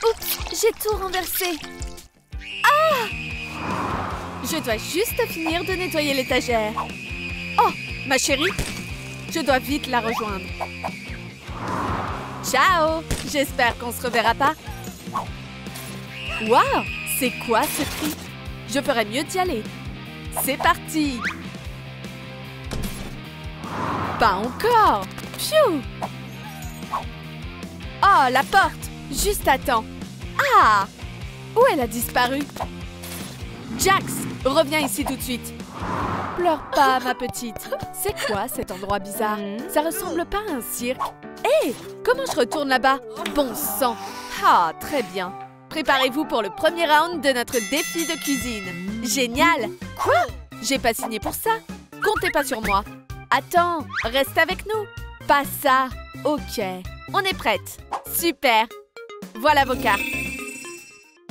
Oups, j'ai tout renversé. Ah! Je dois juste finir de nettoyer l'étagère. Oh, ma chérie, je dois vite la rejoindre. Ciao! J'espère qu'on se reverra pas. Waouh! C'est quoi ce cri? Je ferais mieux d'y aller. C'est parti! Pas encore! Pfiou! Oh, la porte! Juste à temps. Ah! Où elle a disparu? Jax, reviens ici tout de suite. Pleure pas, ma petite. C'est quoi cet endroit bizarre? Ça ressemble pas à un cirque. Hé! Comment je retourne là-bas? Bon sang! Ah, très bien. Préparez-vous pour le premier round de notre défi de cuisine. Génial! Quoi? J'ai pas signé pour ça. Comptez pas sur moi. Attends, reste avec nous. Pas ça. Ok, on est prête. Super. Voilà vos cartes.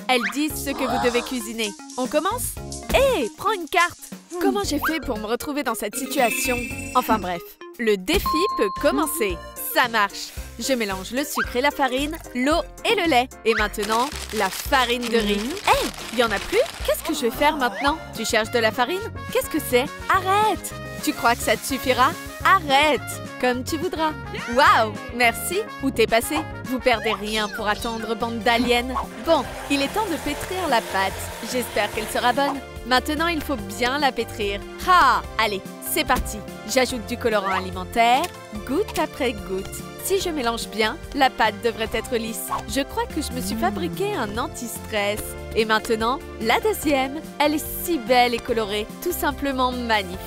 Elles disent ce que vous devez cuisiner. On commence? Hé, prends une carte. Comment j'ai fait pour me retrouver dans cette situation? Enfin bref, le défi peut commencer. Ça marche. Je mélange le sucre et la farine, l'eau et le lait. Et maintenant, la farine de riz. Hé, il y en a plus? Qu'est-ce que je vais faire maintenant? Tu cherches de la farine? Qu'est-ce que c'est? Arrête! Tu crois que ça te suffira? Arrête! Comme tu voudras. Waouh! Merci! Où t'es passé? Vous perdez rien pour attendre, bande d'aliens. Bon, il est temps de pétrir la pâte. J'espère qu'elle sera bonne. Maintenant, il faut bien la pétrir. Ah! Allez, c'est parti. J'ajoute du colorant alimentaire, goutte après goutte. Si je mélange bien, la pâte devrait être lisse. Je crois que je me suis fabriqué un anti-stress. Et maintenant, la deuxième. Elle est si belle et colorée. Tout simplement magnifique.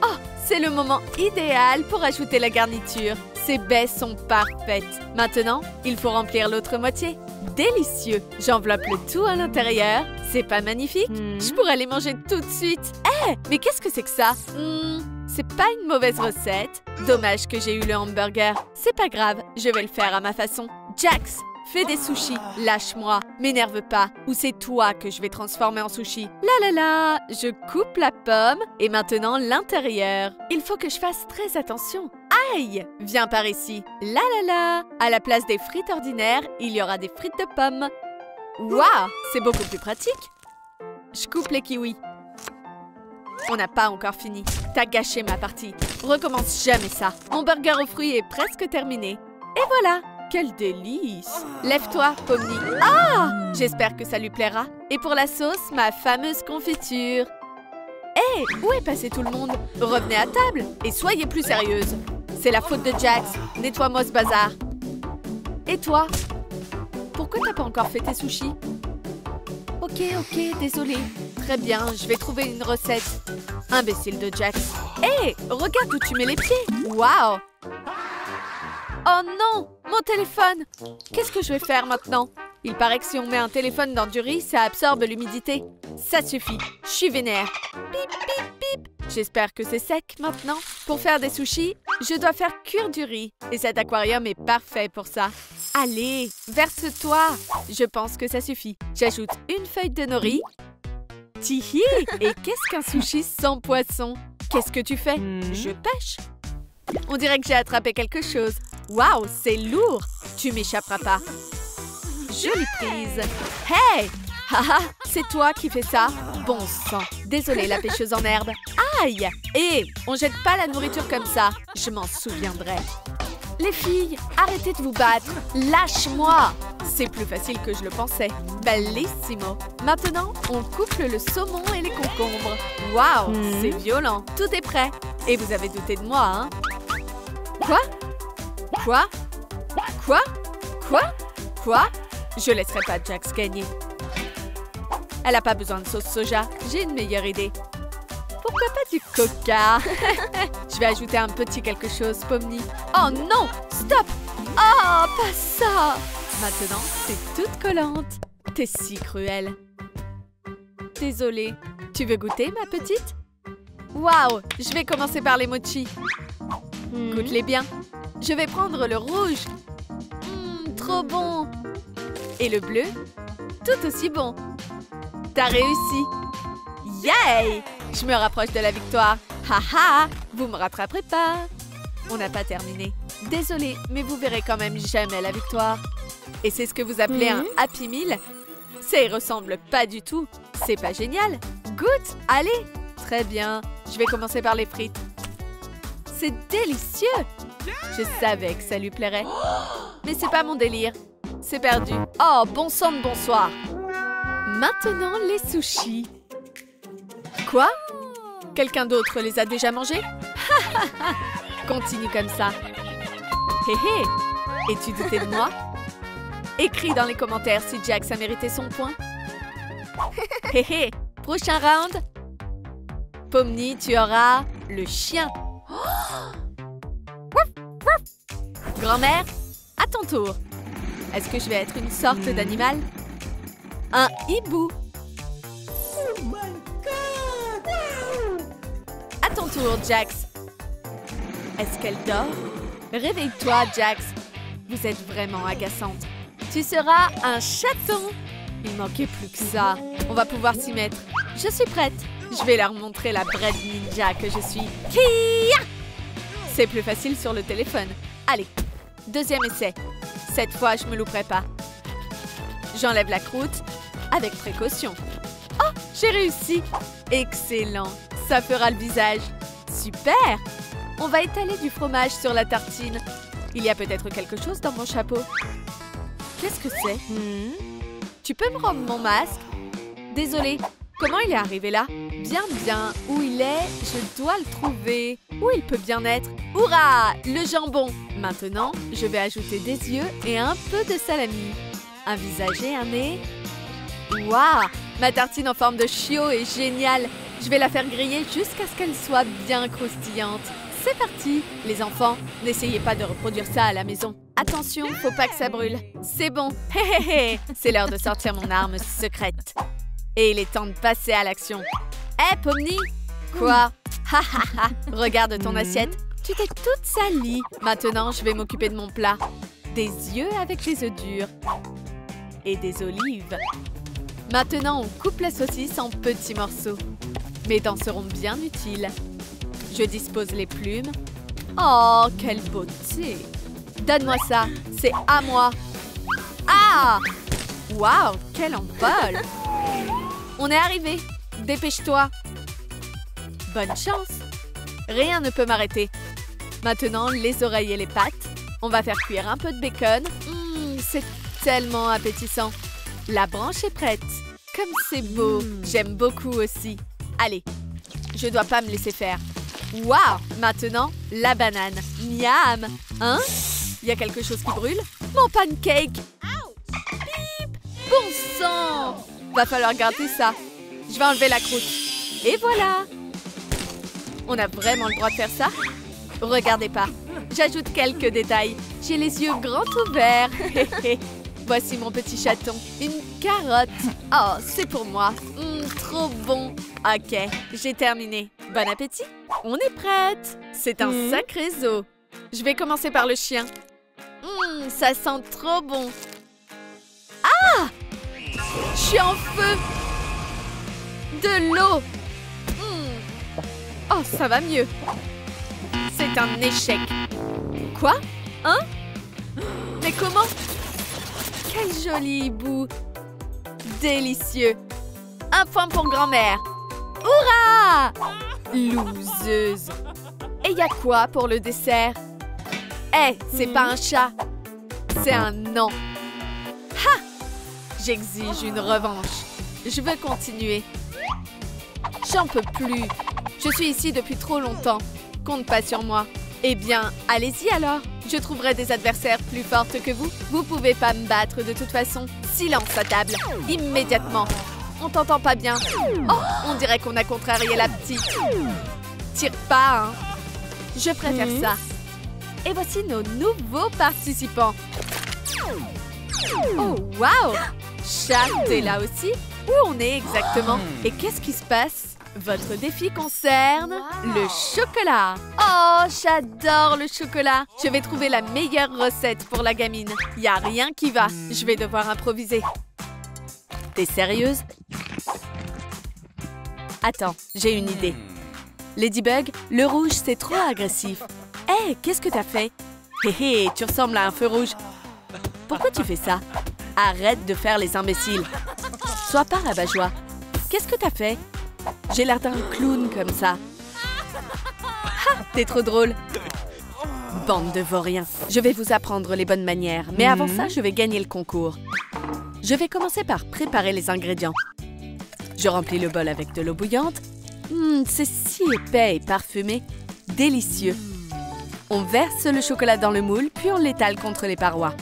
Oh! C'est le moment idéal pour ajouter la garniture. Ces baies sont parfaites. Maintenant, il faut remplir l'autre moitié. Délicieux! J'enveloppe le tout à l'intérieur. C'est pas magnifique? Je pourrais les manger tout de suite. Hé! Mais qu'est-ce que c'est que ça? C'est pas une mauvaise recette. Dommage que j'ai eu le hamburger. C'est pas grave, je vais le faire à ma façon. Jax, fais des sushis. Lâche-moi. M'énerve pas. Ou c'est toi que je vais transformer en sushi. La la la! Je coupe la pomme et maintenant l'intérieur. Il faut que je fasse très attention. Aïe! Viens par ici. La la la! À la place des frites ordinaires, il y aura des frites de pommes. Waouh! C'est beaucoup plus pratique. Je coupe les kiwis. On n'a pas encore fini. T'as gâché ma partie. Recommence jamais ça. Mon burger aux fruits est presque terminé. Et voilà! Quel délice! Lève-toi, Pomni. Ah! J'espère que ça lui plaira. Et pour la sauce, ma fameuse confiture. Hé! Où est passé tout le monde? Revenez à table et soyez plus sérieuse. C'est la faute de Jax. Nettoie-moi ce bazar. Et toi? Pourquoi t'as pas encore fait tes sushis? Ok, désolée. Très bien, je vais trouver une recette. Imbécile de Jax. Hé! Regarde où tu mets les pieds. Waouh! Oh non! Mon téléphone! Qu'est-ce que je vais faire maintenant? Il paraît que si on met un téléphone dans du riz, ça absorbe l'humidité. Ça suffit. Je suis vénère. Pip, pip, pip. J'espère que c'est sec maintenant. Pour faire des sushis, je dois faire cuire du riz. Et cet aquarium est parfait pour ça. Allez, verse-toi. Je pense que ça suffit. J'ajoute une feuille de nori. Tihi! Et qu'est-ce qu'un sushi sans poisson? Qu'est-ce que tu fais? Je pêche. On dirait que j'ai attrapé quelque chose. Waouh, c'est lourd! Tu m'échapperas pas. Jolie prise. Hey! Haha, c'est toi qui fais ça? Bon sang. Désolée, la pêcheuse en herbe. Aïe! Hé, on jette pas la nourriture comme ça. Je m'en souviendrai. Les filles, arrêtez de vous battre. Lâche-moi! C'est plus facile que je le pensais. Bellissimo. Maintenant, on couple le saumon et les concombres. Waouh, c'est violent. Tout est prêt. Et vous avez douté de moi, hein? Quoi? Quoi? Quoi? Quoi? Quoi? Je laisserai pas Jax gagner. Elle a pas besoin de sauce soja. J'ai une meilleure idée. Pourquoi pas du coca? Je vais ajouter un petit quelque chose, Pomni. Oh non! Stop! Oh, pas ça! Maintenant, c'est toute collante. T'es si cruelle. Désolée. Tu veux goûter, ma petite? Waouh! Je vais commencer par les mochis. Goûte-les bien. Je vais prendre le rouge. Trop bon! Et le bleu? Tout aussi bon. T'as réussi. Yay! Je me rapproche de la victoire. Haha! Vous me rattraperez pas. On n'a pas terminé. Désolée, mais vous verrez quand même jamais la victoire. Et c'est ce que vous appelez un Happy Meal? Ça y ressemble pas du tout. C'est pas génial? Goûte, allez. Très bien. Je vais commencer par les frites. C'est délicieux. Je savais que ça lui plairait. Mais c'est pas mon délire. C'est perdu. Oh, bon sang de bonsoir. Maintenant, les sushis. Quoi? Quelqu'un d'autre les a déjà mangés? Continue comme ça. Hé hé! Es-tu douté de moi? Écris dans les commentaires si Jax a mérité son point. Hé hé! Prochain round. Pomni, tu auras le chien. Grand-mère, à ton tour. Est-ce que je vais être une sorte d'animal? Un hibou. À ton tour, Jax. Est-ce qu'elle dort? Réveille-toi, Jax. Vous êtes vraiment agaçante. Tu seras un chaton. Il manquait plus que ça. On va pouvoir s'y mettre. Je suis prête. Je vais leur montrer la bread ninja que je suis. Kia! C'est plus facile sur le téléphone. Allez, deuxième essai. Cette fois, je me louperai pas. J'enlève la croûte avec précaution. Oh, j'ai réussi. Excellent. Ça fera le visage. Super. On va étaler du fromage sur la tartine. Il y a peut-être quelque chose dans mon chapeau. Qu'est-ce que c'est? Tu peux me rendre mon masque? Désolée. Comment il est arrivé là? Bien, bien. Où il est? Je dois le trouver. Où il peut bien être? Hourra! Le jambon. Maintenant, je vais ajouter des yeux et un peu de salami. Un visage et un nez. Waouh! Ma tartine en forme de chiot est géniale. Je vais la faire griller jusqu'à ce qu'elle soit bien croustillante. C'est parti! Les enfants, n'essayez pas de reproduire ça à la maison. Attention, faut pas que ça brûle. C'est bon. Hé hé hé! C'est l'heure de sortir mon arme secrète. Et il est temps de passer à l'action. Hé, Pomni! Quoi? Ha ha ha! Regarde ton assiette. Tu t'es toute salie. Maintenant, je vais m'occuper de mon plat. Des yeux avec des œufs durs. Et des olives. Maintenant, on coupe la saucisse en petits morceaux. Mes dents seront bien utiles. Je dispose les plumes. Oh, quelle beauté! Donne-moi ça, c'est à moi. Ah! Waouh, quel envol! On est arrivé. Dépêche-toi. Bonne chance. Rien ne peut m'arrêter. Maintenant, les oreilles et les pattes. On va faire cuire un peu de bacon. C'est tellement appétissant. La branche est prête. Comme c'est beau. J'aime beaucoup aussi. Allez, je dois pas me laisser faire. Waouh! Maintenant, la banane. Miam! Hein? Il y a quelque chose qui brûle? Mon pancake! Bip! Bon sang! Va falloir garder ça. Je vais enlever la croûte. Et voilà! On a vraiment le droit de faire ça? Regardez pas. J'ajoute quelques détails. J'ai les yeux grands ouverts. Voici mon petit chaton. Une carotte. Oh, c'est pour moi. Trop bon. Ok, j'ai terminé. Bon appétit. On est prête. C'est un sacré zoo. Je vais commencer par le chien. Ça sent trop bon. Ah! Je suis en feu. De l'eau. Oh, ça va mieux. C'est un échec. Quoi? Hein? Mais comment? Quel joli hibou. Délicieux. Un point pour grand-mère. Hourra! Loseuse. Et y a quoi pour le dessert? C'est pas un chat. C'est un non. Ha! J'exige une revanche. Je veux continuer. J'en peux plus. Je suis ici depuis trop longtemps. Compte pas sur moi. Eh bien, allez-y alors. Je trouverai des adversaires plus fortes que vous. Vous pouvez pas me battre de toute façon. Silence à table. Immédiatement. On t'entend pas bien. Oh, on dirait qu'on a contrarié la petite. Tire pas, hein. Je préfère ça. Et voici nos nouveaux participants. Oh, waouh! Chat, t'es là aussi? Où on est exactement? Et qu'est-ce qui se passe? Votre défi concerne le chocolat. Oh, j'adore le chocolat. Je vais trouver la meilleure recette pour la gamine. Y a rien qui va. Je vais devoir improviser. T'es sérieuse? Attends, j'ai une idée. Ladybug, le rouge, c'est trop agressif. Hé, qu'est-ce que t'as fait? Hé hé, tu ressembles à un feu rouge. pourquoi tu fais ça? Arrête de faire les imbéciles. Sois pas rabat-joie. Qu'est-ce que t'as fait? J'ai l'air d'un clown comme ça. Ah, t'es trop drôle. Bande de vauriens. Je vais vous apprendre les bonnes manières, mais avant ça, je vais gagner le concours. Je vais commencer par préparer les ingrédients. Je remplis le bol avec de l'eau bouillante. C'est si épais et parfumé. Délicieux. On verse le chocolat dans le moule, puis on l'étale contre les parois.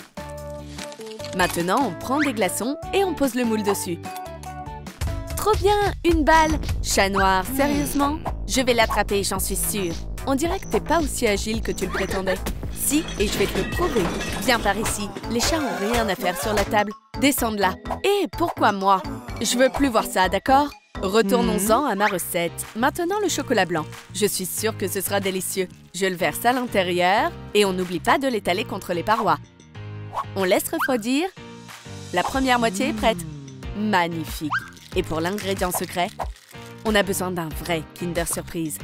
Maintenant, on prend des glaçons et on pose le moule dessus. Trop bien, une balle! Chat noir, sérieusement? Je vais l'attraper, j'en suis sûre. On dirait que t'es pas aussi agile que tu le prétendais. Si, et je vais te le prouver. Viens par ici. Les chats ont rien à faire sur la table. Descends de là. Et pourquoi moi? Je veux plus voir ça, d'accord? Retournons-en à ma recette. Maintenant, le chocolat blanc. Je suis sûre que ce sera délicieux. Je le verse à l'intérieur et on n'oublie pas de l'étaler contre les parois. On laisse refroidir. La première moitié est prête. Magnifique. Et pour l'ingrédient secret, on a besoin d'un vrai Kinder Surprise.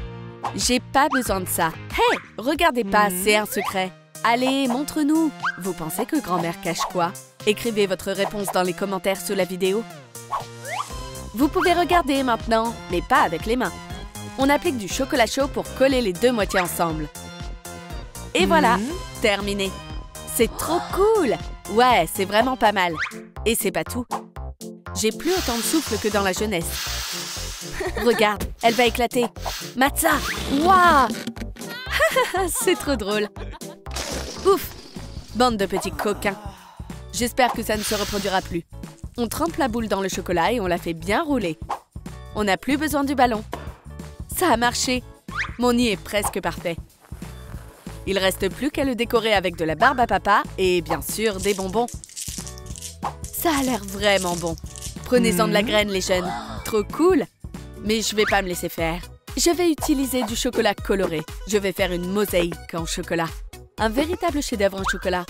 J'ai pas besoin de ça. Hey, regardez pas, c'est un secret. Allez, montre-nous. Vous pensez que grand-mère cache quoi? Écrivez votre réponse dans les commentaires sous la vidéo. Vous pouvez regarder maintenant, mais pas avec les mains. On applique du chocolat chaud pour coller les deux moitiés ensemble. Et voilà, terminé. C'est trop cool! Ouais, c'est vraiment pas mal. Et c'est pas tout. J'ai plus autant de souffle que dans la jeunesse. Regarde, elle va éclater. Matza! Waouh! C'est trop drôle. Ouf! Bande de petits coquins. J'espère que ça ne se reproduira plus. On trempe la boule dans le chocolat et on la fait bien rouler. On n'a plus besoin du ballon. Ça a marché. Mon nid est presque parfait. Il reste plus qu'à le décorer avec de la barbe à papa et bien sûr des bonbons. Ça a l'air vraiment bon. Prenez-en de la graine, les jeunes. Trop cool! Mais je vais pas me laisser faire. Je vais utiliser du chocolat coloré. Je vais faire une mosaïque en chocolat. Un véritable chef-d'œuvre en chocolat.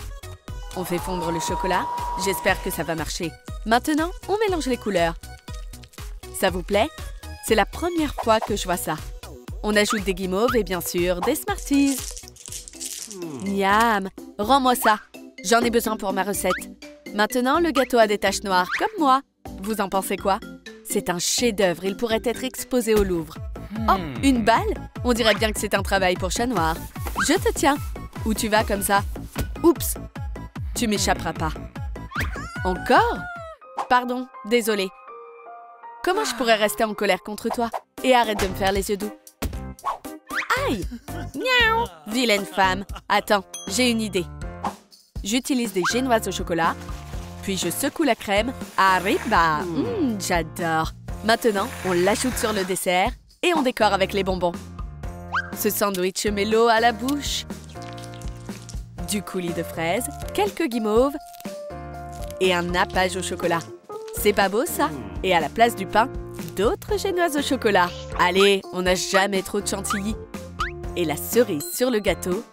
On fait fondre le chocolat. J'espère que ça va marcher. Maintenant, on mélange les couleurs. Ça vous plaît? C'est la première fois que je vois ça. On ajoute des guimauves et bien sûr des Smarties. Miam! Rends-moi ça. J'en ai besoin pour ma recette. Maintenant, le gâteau a des taches noires, comme moi. Vous en pensez quoi? C'est un chef-d'œuvre. Il pourrait être exposé au Louvre. Oh, une balle? On dirait bien que c'est un travail pour chat noir. Je te tiens. Où tu vas comme ça? Oups! Tu m'échapperas pas. Encore? Pardon, désolée. Comment je pourrais rester en colère contre toi? Et arrête de me faire les yeux doux. Aïe! Miaou! Vilaine femme. Attends, j'ai une idée. J'utilise des génoises au chocolat, puis je secoue la crème. Arriba! J'adore! Maintenant, on l'ajoute sur le dessert et on décore avec les bonbons. Ce sandwich met l'eau à la bouche. Du coulis de fraises, quelques guimauves et un nappage au chocolat. C'est pas beau, ça? Et à la place du pain, d'autres génoises au chocolat. Allez, on n'a jamais trop de chantilly. Et la cerise sur le gâteau.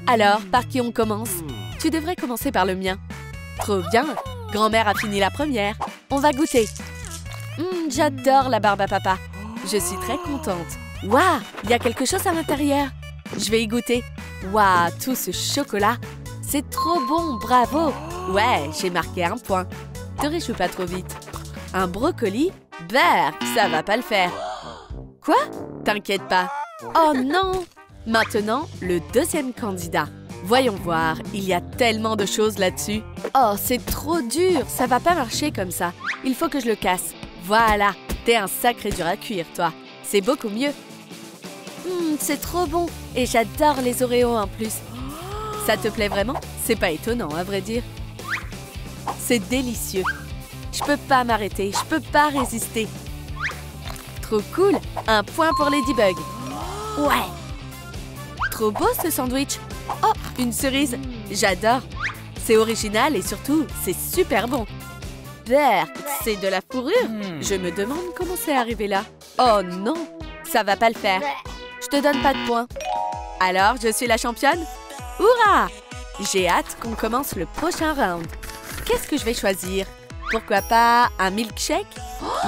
Alors, par qui on commence? Tu devrais commencer par le mien. Trop bien! Grand-mère a fini la première. On va goûter. J'adore la barbe à papa. Je suis très contente. Waouh! Il y a quelque chose à l'intérieur. Je vais y goûter. Waouh! Tout ce chocolat. C'est trop bon, bravo! Ouais, j'ai marqué un point. Te réjouis pas trop vite. Un brocoli? Berk, ça va pas le faire. Quoi? T'inquiète pas. Oh non! Maintenant, le deuxième candidat. Voyons voir, il y a tellement de choses là-dessus. Oh, c'est trop dur, ça va pas marcher comme ça. Il faut que je le casse. Voilà, t'es un sacré dur à cuire, toi. C'est beaucoup mieux. C'est trop bon. Et j'adore les Oreos en plus. Ça te plaît vraiment? C'est pas étonnant, à vrai dire. C'est délicieux. Je peux pas m'arrêter, je peux pas résister. Trop cool. Un point pour Ladybug. Ouais. Trop beau ce sandwich. Oh, une cerise. J'adore. C'est original et surtout, c'est super bon. Berk, c'est de la fourrure. Je me demande comment c'est arrivé là. Oh non, ça va pas le faire. Je te donne pas de points. Alors, je suis la championne? Hurrah! J'ai hâte qu'on commence le prochain round. Qu'est-ce que je vais choisir? Pourquoi pas un milkshake?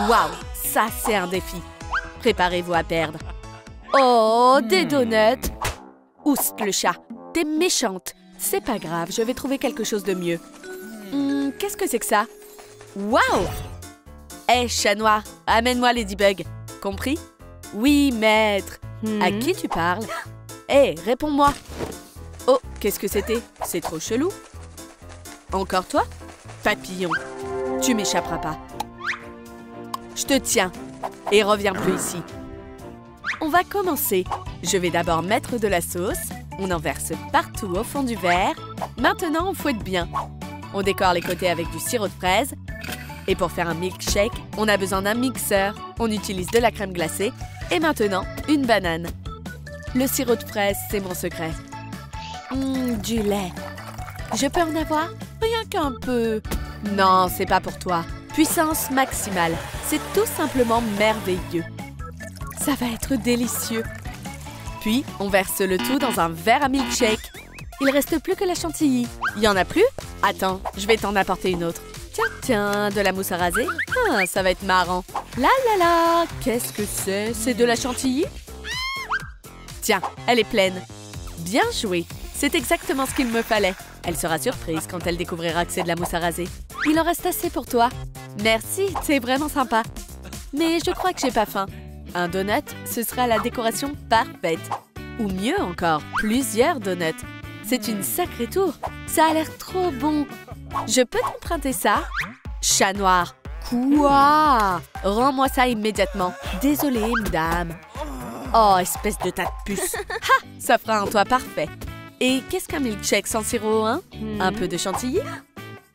Waouh, ça c'est un défi. Préparez-vous à perdre. Oh, des donuts! Oust le chat, t'es méchante. C'est pas grave, je vais trouver quelque chose de mieux. Qu'est-ce que c'est que ça? Waouh! Hé, chat noir, amène-moi Ladybug. Compris? Oui, maître. À qui tu parles? Hé, réponds-moi. Oh, qu'est-ce que c'était? C'est trop chelou. Encore toi? Papillon, tu m'échapperas pas. Je te tiens et reviens plus ici. On va commencer. Je vais d'abord mettre de la sauce. On en verse partout au fond du verre. Maintenant, on fouette bien. On décore les côtés avec du sirop de fraise. Et pour faire un milkshake, on a besoin d'un mixeur. On utilise de la crème glacée. Et maintenant, une banane. Le sirop de fraise, c'est mon secret. Du lait. Je peux en avoir? Rien qu'un peu. Non, c'est pas pour toi. Puissance maximale. C'est tout simplement merveilleux. Ça va être délicieux. Puis, on verse le tout dans un verre à milkshake. Il reste plus que la chantilly. Il y en a plus? Attends, je vais t'en apporter une autre. Tiens, tiens, de la mousse à raser. Ah, ça va être marrant. La la la, qu'est-ce que c'est? C'est de la chantilly? Tiens, elle est pleine. Bien joué. C'est exactement ce qu'il me fallait. Elle sera surprise quand elle découvrira que c'est de la mousse à raser. Il en reste assez pour toi. Merci, c'est vraiment sympa. Mais je crois que j'ai pas faim. Un donut, ce sera la décoration parfaite. Ou mieux encore, plusieurs donuts. C'est une sacrée tour. Ça a l'air trop bon. Je peux t'emprunter ça? Chat noir. Quoi? Rends-moi ça immédiatement. Désolée, madame. Oh, espèce de tas de puce. Ha! Ça fera un toit parfait. Et qu'est-ce qu'un milkshake sans sirop, hein? Un peu de chantilly?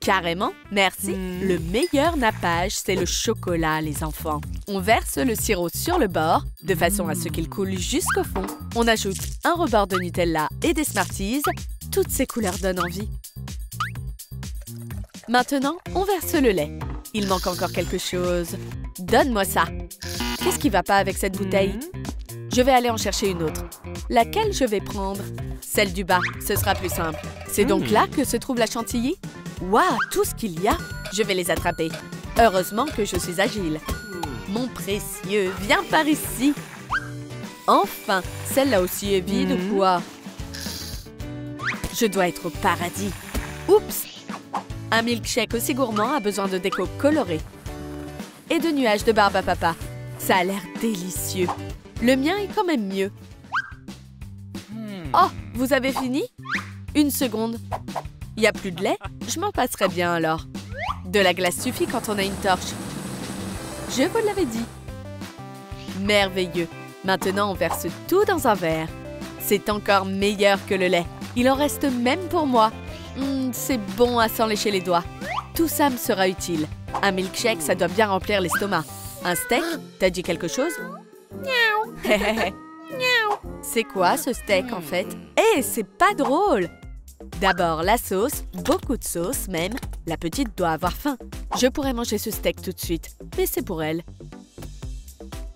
Carrément, merci. Le meilleur nappage, c'est le chocolat, les enfants. On verse le sirop sur le bord, de façon à ce qu'il coule jusqu'au fond. On ajoute un rebord de Nutella et des Smarties. Toutes ces couleurs donnent envie. Maintenant, on verse le lait. Il manque encore quelque chose. Donne-moi ça. Qu'est-ce qui va pas avec cette bouteille? Je vais aller en chercher une autre. Laquelle je vais prendre? Celle du bas, ce sera plus simple. C'est donc là que se trouve la chantilly? Waouh, tout ce qu'il y a! Je vais les attraper. Heureusement que je suis agile. Mon précieux, viens par ici. Enfin, celle-là aussi est vide ou quoi? Je dois être au paradis. Oups! Un milkshake aussi gourmand a besoin de déco colorée. Et de nuages de barbe à papa. Ça a l'air délicieux. Le mien est quand même mieux. Oh, vous avez fini? Une seconde. Il n'y a plus de lait? Je m'en passerai bien alors. De la glace suffit quand on a une torche. Je vous l'avais dit. Merveilleux. Maintenant, on verse tout dans un verre. C'est encore meilleur que le lait. Il en reste même pour moi. C'est bon à s'en lécher les doigts. Tout ça me sera utile. Un milkshake, ça doit bien remplir l'estomac. Un steak? T'as dit quelque chose? Miaou. C'est quoi ce steak en fait? Eh, c'est pas drôle! D'abord la sauce, beaucoup de sauce même. La petite doit avoir faim. Je pourrais manger ce steak tout de suite, mais c'est pour elle.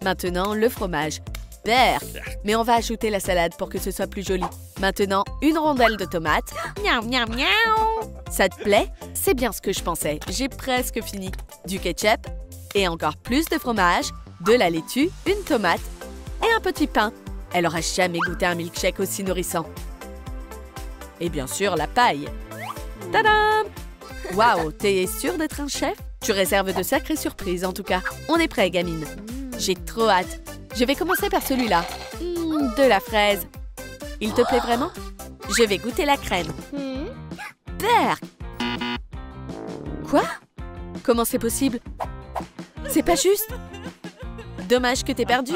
Maintenant, le fromage. Vert. Mais on va ajouter la salade pour que ce soit plus joli. Maintenant, une rondelle de tomate. Miaou, miaou, miaou. Ça te plaît? C'est bien ce que je pensais. J'ai presque fini. Du ketchup et encore plus de fromage, de la laitue, une tomate et un petit pain. Elle aura jamais goûté un milkshake aussi nourrissant. Et bien sûr, la paille. Tadam! Waouh, t'es sûre d'être un chef? Tu réserves de sacrées surprises en tout cas. On est prêt, gamine. J'ai trop hâte. Je vais commencer par celui-là. De la fraise. Il te plaît vraiment? Je vais goûter la crème. Berk! Quoi? Comment c'est possible? C'est pas juste? Dommage que t'aies perdu.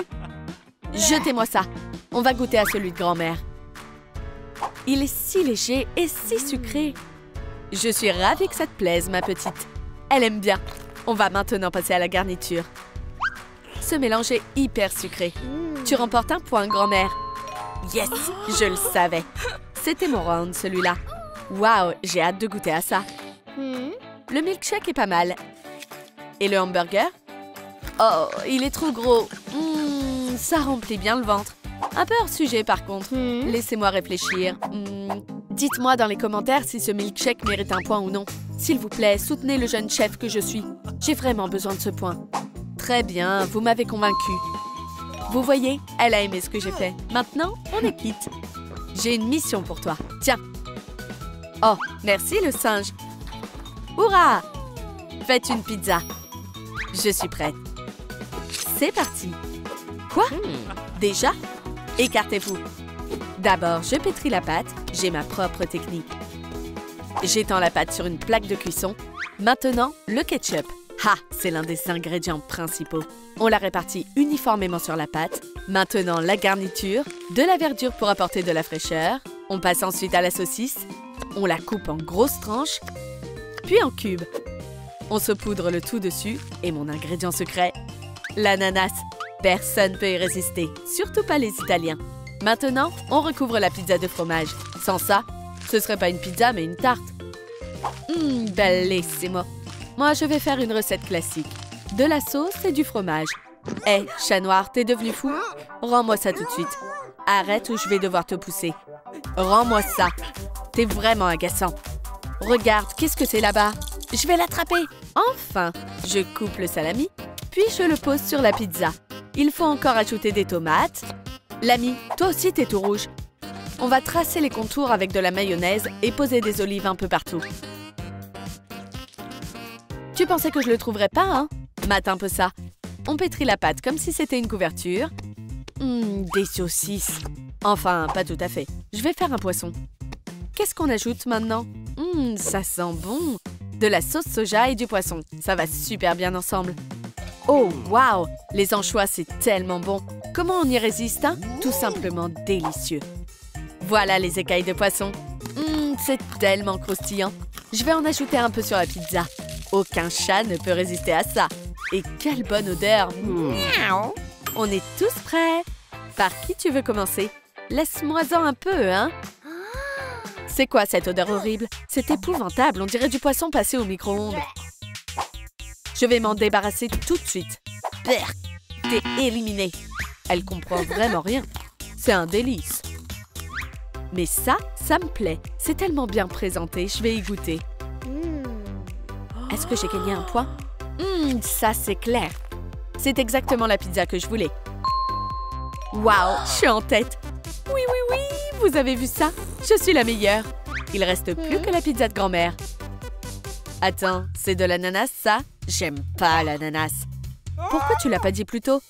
Jetez-moi ça. On va goûter à celui de grand-mère. Il est si léger et si sucré. Je suis ravie que ça te plaise, ma petite. Elle aime bien. On va maintenant passer à la garniture. Ce mélange est hyper sucré. Tu remportes un point, grand-mère. Yes, je le savais. C'était mon round, celui-là. Waouh, j'ai hâte de goûter à ça. Le milkshake est pas mal. Et le hamburger? Oh, il est trop gros. Ça remplit bien le ventre. Un peu hors sujet par contre. Laissez-moi réfléchir. Dites-moi dans les commentaires si ce milkshake mérite un point ou non. S'il vous plaît, soutenez le jeune chef que je suis. J'ai vraiment besoin de ce point. Très bien, vous m'avez convaincu. Vous voyez, elle a aimé ce que j'ai fait. Maintenant, on est quitte. J'ai une mission pour toi. Tiens. Oh, merci le singe. Hurrah! Faites une pizza. Je suis prête. C'est parti. Quoi? Déjà? Écartez-vous. D'abord, je pétris la pâte. J'ai ma propre technique. J'étends la pâte sur une plaque de cuisson. Maintenant, le ketchup. Ah, c'est l'un des ingrédients principaux. On la répartit uniformément sur la pâte. Maintenant, la garniture, de la verdure pour apporter de la fraîcheur. On passe ensuite à la saucisse. On la coupe en grosses tranches, puis en cubes. On saupoudre le tout dessus et mon ingrédient secret, l'ananas. Personne ne peut y résister, surtout pas les Italiens. Maintenant, on recouvre la pizza de fromage. Sans ça, ce serait pas une pizza, mais une tarte. Bellissimo. Moi, je vais faire une recette classique. De la sauce et du fromage. Hé, chat noir, t'es devenu fou? Rends-moi ça tout de suite. Arrête ou je vais devoir te pousser. Rends-moi ça. T'es vraiment agaçant. Regarde, qu'est-ce que c'est là-bas? Je vais l'attraper. Enfin, je coupe le salami, puis je le pose sur la pizza. Il faut encore ajouter des tomates. L'ami, toi aussi t'es tout rouge. On va tracer les contours avec de la mayonnaise et poser des olives un peu partout. Tu pensais que je le trouverais pas, hein? Mate un peu ça. On pétrit la pâte comme si c'était une couverture. Des saucisses. Enfin, pas tout à fait. Je vais faire un poisson. Qu'est-ce qu'on ajoute maintenant? Ça sent bon. De la sauce soja et du poisson. Ça va super bien ensemble. Oh, waouh! Les anchois, c'est tellement bon. Comment on y résiste, hein? Tout simplement délicieux. Voilà les écailles de poisson. C'est tellement croustillant. Je vais en ajouter un peu sur la pizza. Aucun chat ne peut résister à ça. Et quelle bonne odeur! Miaou! On est tous prêts. Par qui tu veux commencer? Laisse-moi-en un peu, hein? C'est quoi cette odeur horrible? C'est épouvantable, on dirait du poisson passé au micro-ondes. Je vais m'en débarrasser tout de suite. Berk, t'es éliminée. Elle comprend vraiment rien. C'est un délice. Mais ça me plaît. C'est tellement bien présenté, je vais y goûter. Est-ce que j'ai gagné un point? Ça c'est clair. C'est exactement la pizza que je voulais. Waouh, je suis en tête. Oui, vous avez vu ça? Je suis la meilleure. Il reste plus que la pizza de grand-mère. Attends, c'est de l'ananas, ça? J'aime pas l'ananas. Pourquoi tu l'as pas dit plus tôt?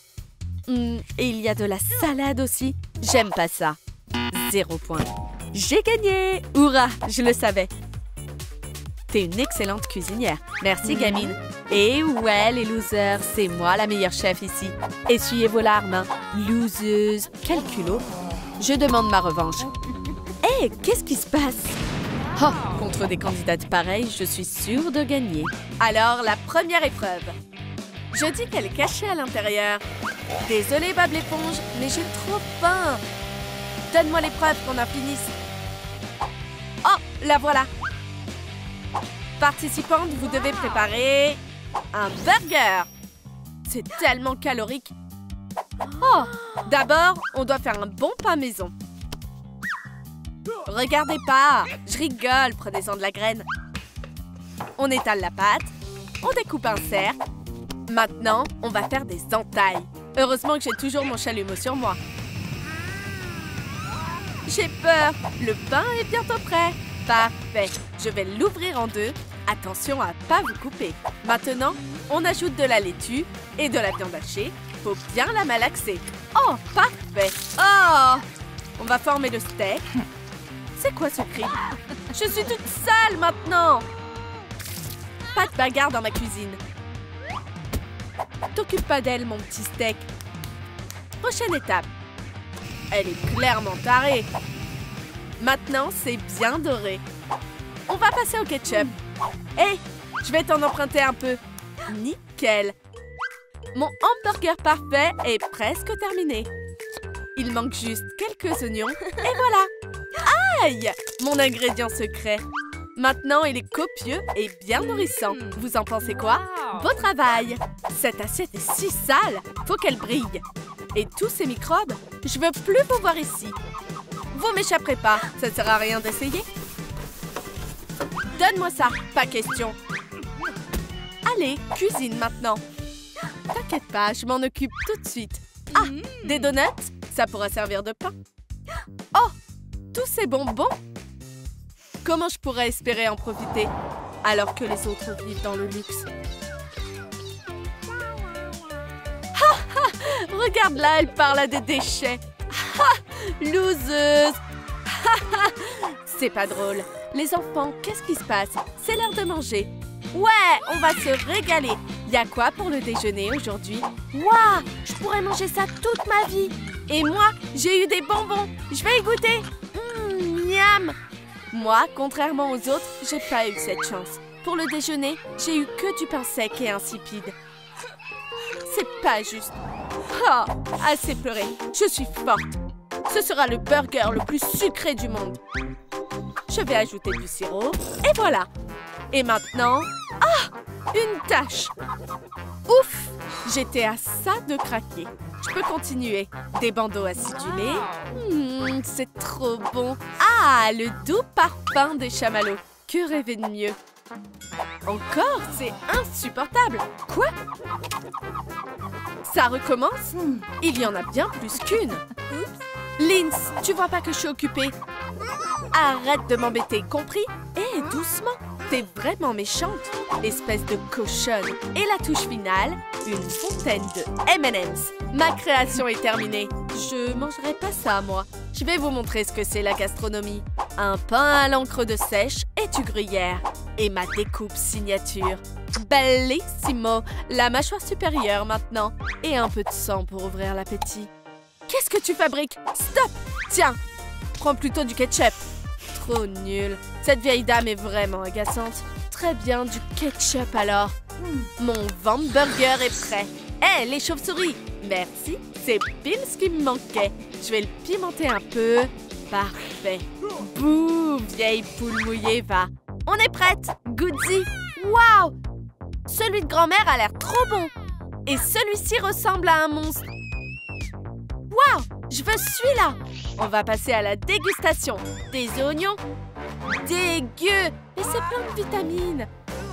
Et il y a de la salade aussi. J'aime pas ça. 0 point. J'ai gagné! Hurrah! Je le savais. T'es une excellente cuisinière. Merci, gamine. Et ouais, les losers, c'est moi la meilleure chef ici. Essuyez vos larmes, hein. Loseuse. Quel culot. Je demande ma revanche. Hé, qu'est-ce qui se passe? Oh, contre des candidates pareilles, je suis sûre de gagner. Alors, la première épreuve. Je dis qu'elle est cachée à l'intérieur. Désolée, Bob l'éponge, mais j'ai trop faim. Donne-moi l'épreuve qu'on en finisse. Oh, la voilà. Participantes, vous devez préparer un burger. C'est tellement calorique. Oh, d'abord, on doit faire un bon pain maison. Regardez pas, je rigole, prenez-en de la graine. On étale la pâte, on découpe un cercle. Maintenant, on va faire des entailles. Heureusement que j'ai toujours mon chalumeau sur moi. J'ai peur, le pain est bientôt prêt. Parfait, je vais l'ouvrir en deux. Attention à ne pas vous couper. Maintenant, on ajoute de la laitue et de la viande hachée. Faut bien la malaxer. Oh, parfait. Oh, on va former le steak. C'est quoi ce cri? Je suis toute sale maintenant. Pas de bagarre dans ma cuisine. T'occupe pas d'elle, mon petit steak. Prochaine étape. Elle est clairement tarée. Maintenant, c'est bien doré. On va passer au ketchup. Hé, je vais t'en emprunter un peu. Nickel. Mon hamburger parfait est presque terminé. Il manque juste quelques oignons et voilà. Aïe! Mon ingrédient secret. Maintenant, il est copieux et bien nourrissant. Vous en pensez quoi? Beau travail! Cette assiette est si sale, faut qu'elle brille. Et tous ces microbes, je veux plus vous voir ici. Vous m'échapperez pas, ça ne sert à rien d'essayer. Donne-moi ça, pas question. Allez, cuisine maintenant. T'inquiète pas, je m'en occupe tout de suite. Ah, des donuts? Ça pourra servir de pain. Oh, tous ces bonbons? Comment je pourrais espérer en profiter? alors que les autres vivent dans le luxe. Regarde là, elle parle à des déchets. Loseuse. C'est pas drôle. Les enfants, qu'est-ce qui se passe? C'est l'heure de manger. Ouais, on va se régaler. Y a quoi pour le déjeuner aujourd'hui? Waouh, je pourrais manger ça toute ma vie. Et moi, j'ai eu des bonbons. Je vais y goûter. Miam. Moi, contrairement aux autres, j'ai pas eu cette chance. Pour le déjeuner, j'ai eu que du pain sec et insipide. C'est pas juste. Oh, assez pleuré. Je suis forte. Ce sera le burger le plus sucré du monde. Je vais ajouter du sirop. Et voilà. Et maintenant... Ah! Une tache. Ouf! J'étais à ça de craquer. Je peux continuer. Des bandeaux acidulés. C'est trop bon. Ah! Le doux parfum des chamallows. Que rêver de mieux? Encore? C'est insupportable. Quoi? Ça recommence? Il y en a bien plus qu'une. Linz, tu vois pas que je suis occupée? Arrête de m'embêter, compris? Eh, doucement. T'es vraiment méchante, espèce de cochonne. Et la touche finale, une fontaine de M&M's. Ma création est terminée. Je mangerai pas ça, moi. Je vais vous montrer ce que c'est la gastronomie. Un pain à l'encre de sèche et du gruyère. Et ma découpe signature. Bellissimo! La mâchoire supérieure maintenant. Et un peu de sang pour ouvrir l'appétit. Qu'est-ce que tu fabriques? Stop! Tiens, prends plutôt du ketchup. Trop nul. Cette vieille dame est vraiment agaçante. Très bien, du ketchup alors. Mon Vamburger est prêt. Hé, les chauves-souris! Merci, c'est pile ce qui me manquait. Je vais le pimenter un peu. Parfait. Bouh, vieille poule mouillée, va. On est prête. Goody. Waouh! Celui de grand-mère a l'air trop bon. Et celui-ci ressemble à un monstre. Waouh! Je veux celui-là. On va passer à la dégustation. Des oignons. Dégueu! Mais c'est plein de vitamines.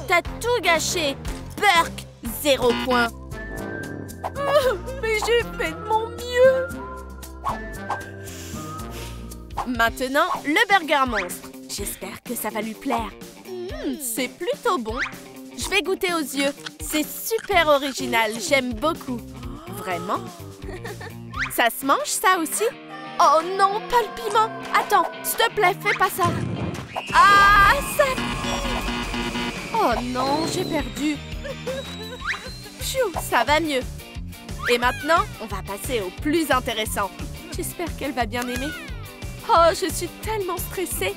T'as tout gâché. Burk, 0 point. Mais j'ai fait de mon mieux. Maintenant, le burger monstre. J'espère que ça va lui plaire. C'est plutôt bon. Je vais goûter aux yeux. C'est super original, j'aime beaucoup. Vraiment? Ça se mange, ça aussi? Oh non, pas le piment. Attends, s'il te plaît, fais pas ça. Ah, ça pique. Oh non, j'ai perdu. Pfiou, ça va mieux. Et maintenant, on va passer au plus intéressant. J'espère qu'elle va bien aimer. Oh, je suis tellement stressée.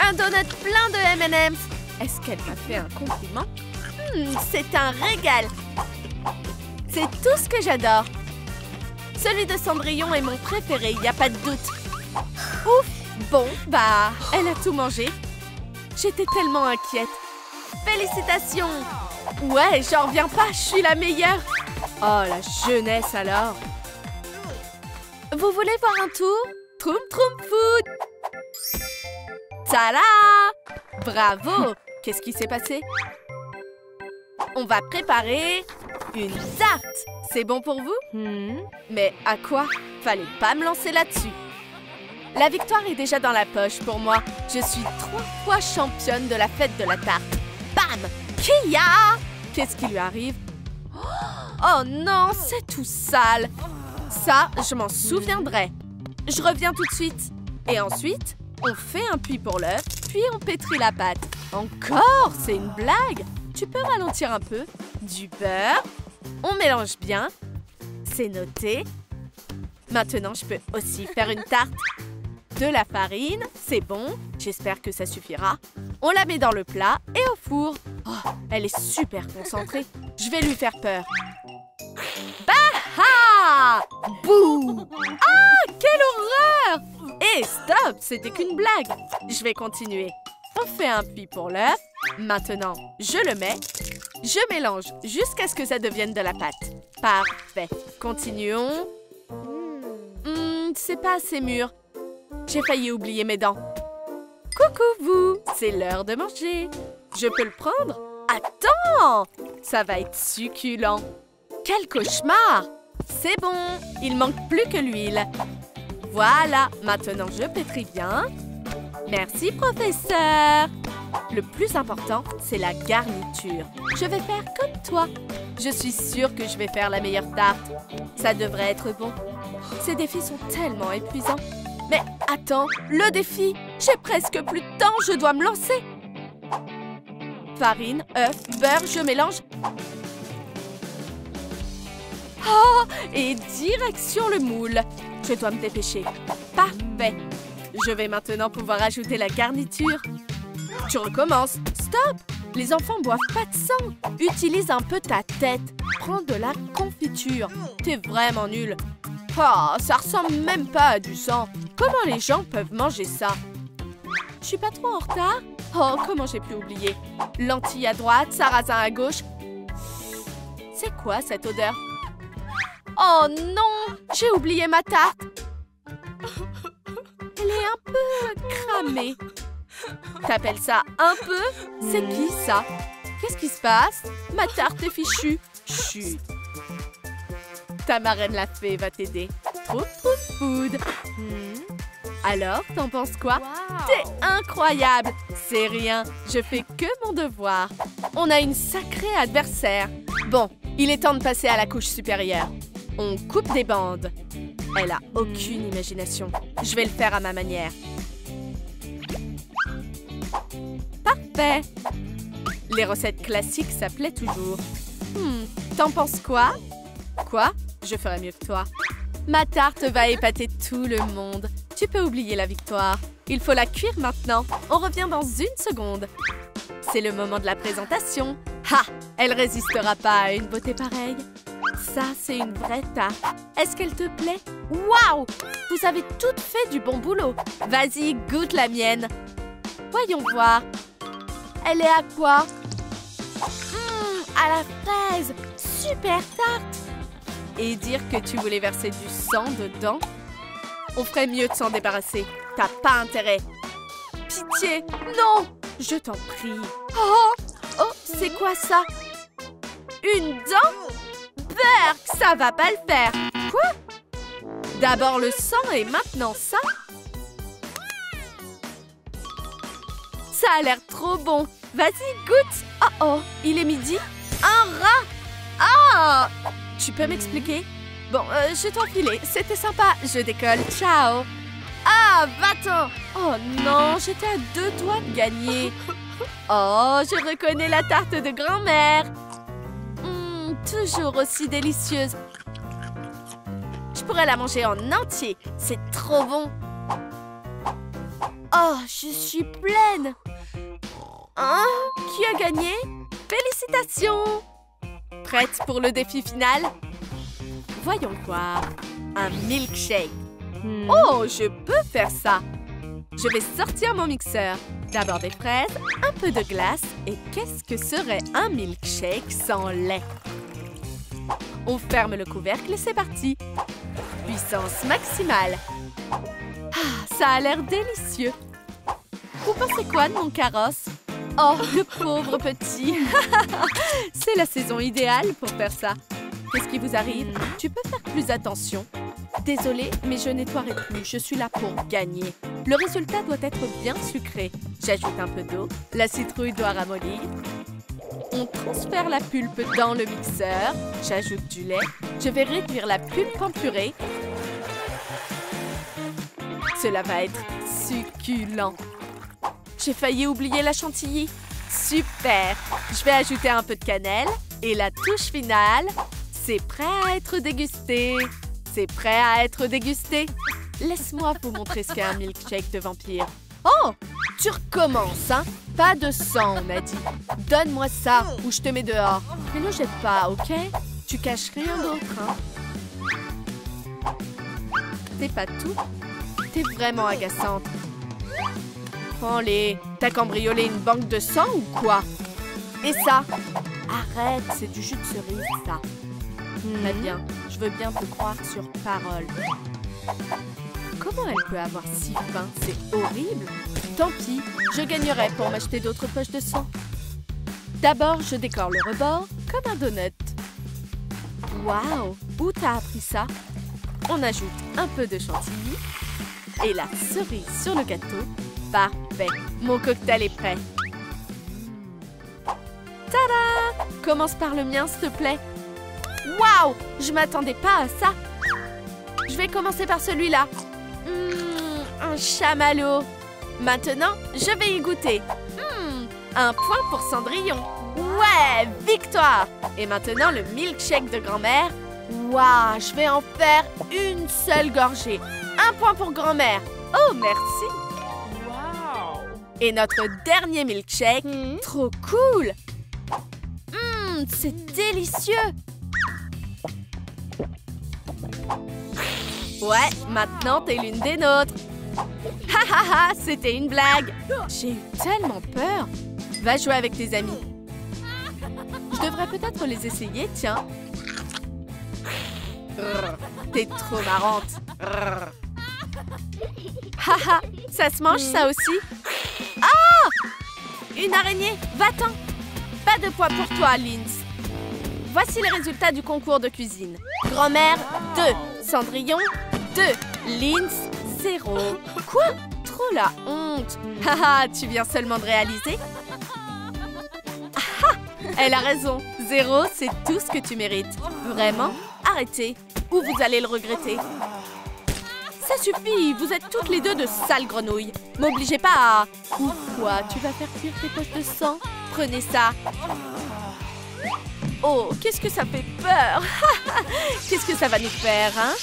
Un donut plein de M&M's. Est-ce qu'elle m'a fait un compliment? C'est un régal. C'est tout ce que j'adore. Celui de Cendrillon est mon préféré, il n'y a pas de doute. Ouf! Bon, bah, elle a tout mangé. J'étais tellement inquiète. Félicitations! Ouais, j'en reviens pas, je suis la meilleure. Oh, la jeunesse alors. Vous voulez voir un tour? Troum Troum Food! Tada! Bravo! Qu'est-ce qui s'est passé? On va préparer une tarte. C'est bon pour vous? Mais à quoi? Fallait pas me lancer là-dessus. La victoire est déjà dans la poche pour moi. Je suis 3 fois championne de la fête de la tarte. Bam! Kia! Qu'est-ce qui lui arrive? Oh non, c'est tout sale. Ça, je m'en souviendrai. Je reviens tout de suite. Et ensuite, on fait un puits pour l'œuf, puis on pétrit la pâte. Encore? C'est une blague? Tu peux ralentir un peu? Du beurre. On mélange bien. C'est noté. Maintenant, je peux aussi faire une tarte. De la farine, c'est bon. J'espère que ça suffira. On la met dans le plat et au four. Oh, elle est super concentrée. Je vais lui faire peur. Bah-ha! Bouh! Ah, quelle horreur! Hé, stop! C'était qu'une blague. Je vais continuer. On fait un puits pour l'œuf. Maintenant, je le mets. Je mélange jusqu'à ce que ça devienne de la pâte. Parfait. Continuons. C'est pas assez mûr. J'ai failli oublier mes dents. Coucou vous! C'est l'heure de manger. Je peux le prendre? Attends! Ça va être succulent. Quel cauchemar! C'est bon, il manque plus que l'huile. Voilà, maintenant je pétris bien. Merci, professeur. Le plus important, c'est la garniture. Je vais faire comme toi. Je suis sûre que je vais faire la meilleure tarte. Ça devrait être bon. Ces défis sont tellement épuisants. Mais attends, le défi! J'ai presque plus de temps, je dois me lancer. Farine, œuf, beurre, je mélange. Oh! Et direction le moule. Je dois me dépêcher. Parfait. Je vais maintenant pouvoir ajouter la garniture. Tu recommences. Stop! Les enfants boivent pas de sang. Utilise un peu ta tête. Prends de la confiture. T'es vraiment nul. Oh, ça ressemble même pas à du sang. Comment les gens peuvent manger ça? Je suis pas trop en retard? Oh, comment j'ai pu oublier? Lentilles à droite, sarrasin à gauche. C'est quoi cette odeur? Oh non! J'ai oublié ma tarte. Elle est un peu cramée. T'appelles ça un peu? C'est qui ça? Qu'est-ce qui se passe? Ma tarte est fichue. Chut. Ta marraine la fée va t'aider. Trop de food. Alors, t'en penses quoi? Wow. T'es incroyable. C'est rien, je fais que mon devoir. On a une sacrée adversaire. Bon, il est temps de passer à la couche supérieure. On coupe des bandes. Elle a aucune imagination. Je vais le faire à ma manière. Parfait. Les recettes classiques, ça plaît toujours. T'en penses quoi? Quoi? Je ferai mieux que toi. Ma tarte va épater tout le monde. Tu peux oublier la victoire. Il faut la cuire maintenant. On revient dans une seconde. C'est le moment de la présentation. Ha! Elle résistera pas à une beauté pareille. Ça, c'est une vraie tarte. Est-ce qu'elle te plaît? Waouh! Vous avez toutes fait du bon boulot. Vas-y, goûte la mienne. Voyons voir. Elle est à quoi? À la fraise. Super tarte. Et dire que tu voulais verser du sang dedans? On ferait mieux de s'en débarrasser. T'as pas intérêt. Pitié, non! Je t'en prie. Oh, c'est quoi ça? Une dent? Berk, ça va pas le faire. Quoi? D'abord le sang et maintenant ça? Ça a l'air trop bon. Vas-y, goûte. Oh, il est midi. Un rat. Ah! Tu peux m'expliquer? Bon, je t'en filais. C'était sympa. Je décolle. Ciao. Ah, va-t'en. Oh non, j'étais à 2 doigts de gagner. Oh, je reconnais la tarte de grand-mère. Toujours aussi délicieuse. Je pourrais la manger en entier. C'est trop bon. Oh, je suis pleine. Hein? Qui a gagné? Félicitations! Prête pour le défi final? Voyons voir. Un milkshake. Oh, je peux faire ça. Je vais sortir mon mixeur. D'abord des fraises, un peu de glace. Et qu'est-ce que serait un milkshake sans lait? On ferme le couvercle et c'est parti. Puissance maximale. Ah, ça a l'air délicieux. Vous pensez quoi de mon carrosse? Oh, le pauvre petit. C'est la saison idéale pour faire ça. Qu'est-ce qui vous arrive? Tu peux faire plus attention? Désolée, mais je nettoierai plus. Je suis là pour gagner. Le résultat doit être bien sucré. J'ajoute un peu d'eau. La citrouille doit ramollir. On transfère la pulpe dans le mixeur. J'ajoute du lait. Je vais réduire la pulpe en purée. Cela va être succulent. J'ai failli oublier la chantilly. Super! Je vais ajouter un peu de cannelle. Et la touche finale, c'est prêt à être dégusté. C'est prêt à être dégusté. Laisse-moi vous montrer ce qu'est un milkshake de vampire. Oh! Tu recommences, hein? Pas de sang, on a dit. Donne-moi ça ou je te mets dehors. Mais ne jette pas, ok? Tu caches rien d'autre, hein? T'es pas tout? T'es vraiment agaçante. Prends-les. T'as cambriolé une banque de sang ou quoi? Et ça? Arrête, c'est du jus de cerise, ça. Très bien, je veux bien te croire sur parole. Comment elle peut avoir si faim? C'est horrible. Tant pis, je gagnerai pour m'acheter d'autres poches de sang. D'abord, je décore le rebord comme un donut. Waouh! Où t'as appris ça? On ajoute un peu de chantilly et la cerise sur le gâteau. Parfait. Mon cocktail est prêt. Tada! Commence par le mien, s'il te plaît. Waouh! Je m'attendais pas à ça. Je vais commencer par celui-là. Un chamallow. Maintenant, je vais y goûter. Un point pour Cendrillon. Ouais, victoire! Et maintenant, le milkshake de grand-mère. Waouh, je vais en faire une seule gorgée. Un point pour grand-mère. Oh, merci. Wow. Et notre dernier milkshake. Trop cool. C'est délicieux. Ouais, maintenant, t'es l'une des nôtres. Ha ha ha, c'était une blague. J'ai eu tellement peur. Va jouer avec tes amis. Je devrais peut-être les essayer, tiens. T'es trop marrante. Haha, ça se mange ça aussi? Ah! Une araignée, va-t'en. Pas de poids pour toi, Linz. Voici les résultats du concours de cuisine. Grand-mère, 2. Cendrillon, 2. Linz, 0. Quoi? Trop la honte. Haha, tu viens seulement de réaliser? Ah, elle a raison. 0, c'est tout ce que tu mérites. Vraiment? Arrêtez, ou vous allez le regretter. Ça suffit, vous êtes toutes les deux de sales grenouilles. M'obligez pas à... Ou quoi, tu vas faire cuire tes poches de sang? Prenez ça. Oh, qu'est-ce que ça fait peur. Qu'est-ce que ça va nous faire, hein?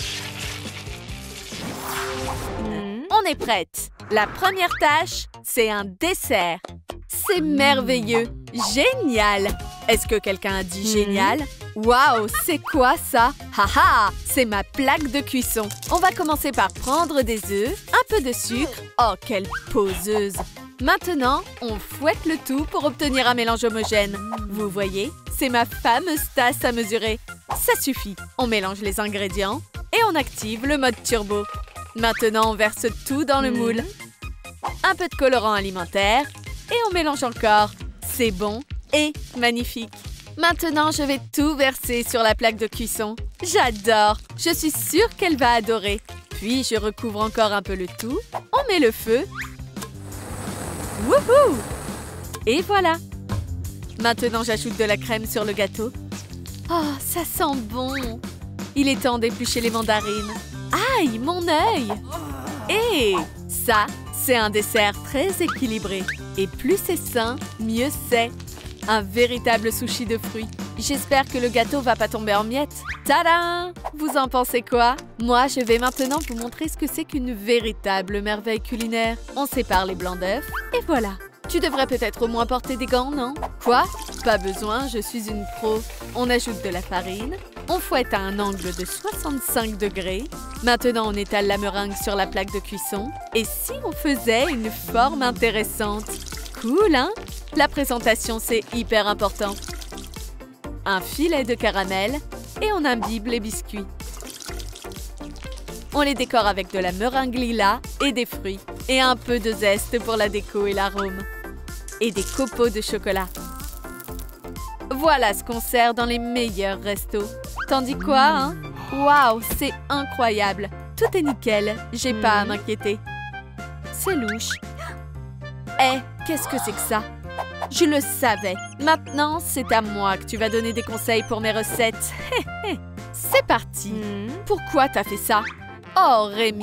On est prête. La première tâche, c'est un dessert. C'est merveilleux. Génial. Est-ce que quelqu'un a dit génial? Waouh, c'est quoi ça? Haha, c'est ma plaque de cuisson. On va commencer par prendre des œufs, un peu de sucre. Oh, quelle poseuse. Maintenant, on fouette le tout pour obtenir un mélange homogène. Vous voyez, c'est ma fameuse tasse à mesurer. Ça suffit. On mélange les ingrédients et on active le mode turbo. Maintenant, on verse tout dans le moule. Un peu de colorant alimentaire et on mélange encore. C'est bon et magnifique. Maintenant, je vais tout verser sur la plaque de cuisson. J'adore! Je suis sûre qu'elle va adorer. Puis, je recouvre encore un peu le tout. On met le feu. Wouhou! Et voilà! Maintenant, j'ajoute de la crème sur le gâteau. Oh, ça sent bon! Il est temps d'éplucher les mandarines. Aïe, mon œil! Et ça, c'est un dessert très équilibré. Et plus c'est sain, mieux c'est. Un véritable sushi de fruits. J'espère que le gâteau va pas tomber en miettes. Tadam! Vous en pensez quoi? Moi, je vais maintenant vous montrer ce que c'est qu'une véritable merveille culinaire. On sépare les blancs d'œufs et voilà. Tu devrais peut-être au moins porter des gants, non? Quoi? Pas besoin, je suis une pro. On ajoute de la farine. On fouette à un angle de 65 degrés. Maintenant, on étale la meringue sur la plaque de cuisson. Et si on faisait une forme intéressante? Cool, hein? La présentation, c'est hyper important. Un filet de caramel et on imbibe les biscuits. On les décore avec de la meringue lilas et des fruits. Et un peu de zeste pour la déco et l'arôme. Et des copeaux de chocolat. Voilà ce qu'on sert dans les meilleurs restos. T'en dis quoi, hein? Waouh, c'est incroyable. Tout est nickel, j'ai pas à m'inquiéter. C'est louche. Eh, qu'est-ce que c'est que ça? Je le savais. Maintenant, c'est à moi que tu vas donner des conseils pour mes recettes. C'est parti. Pourquoi t'as fait ça? Oh, Rémi,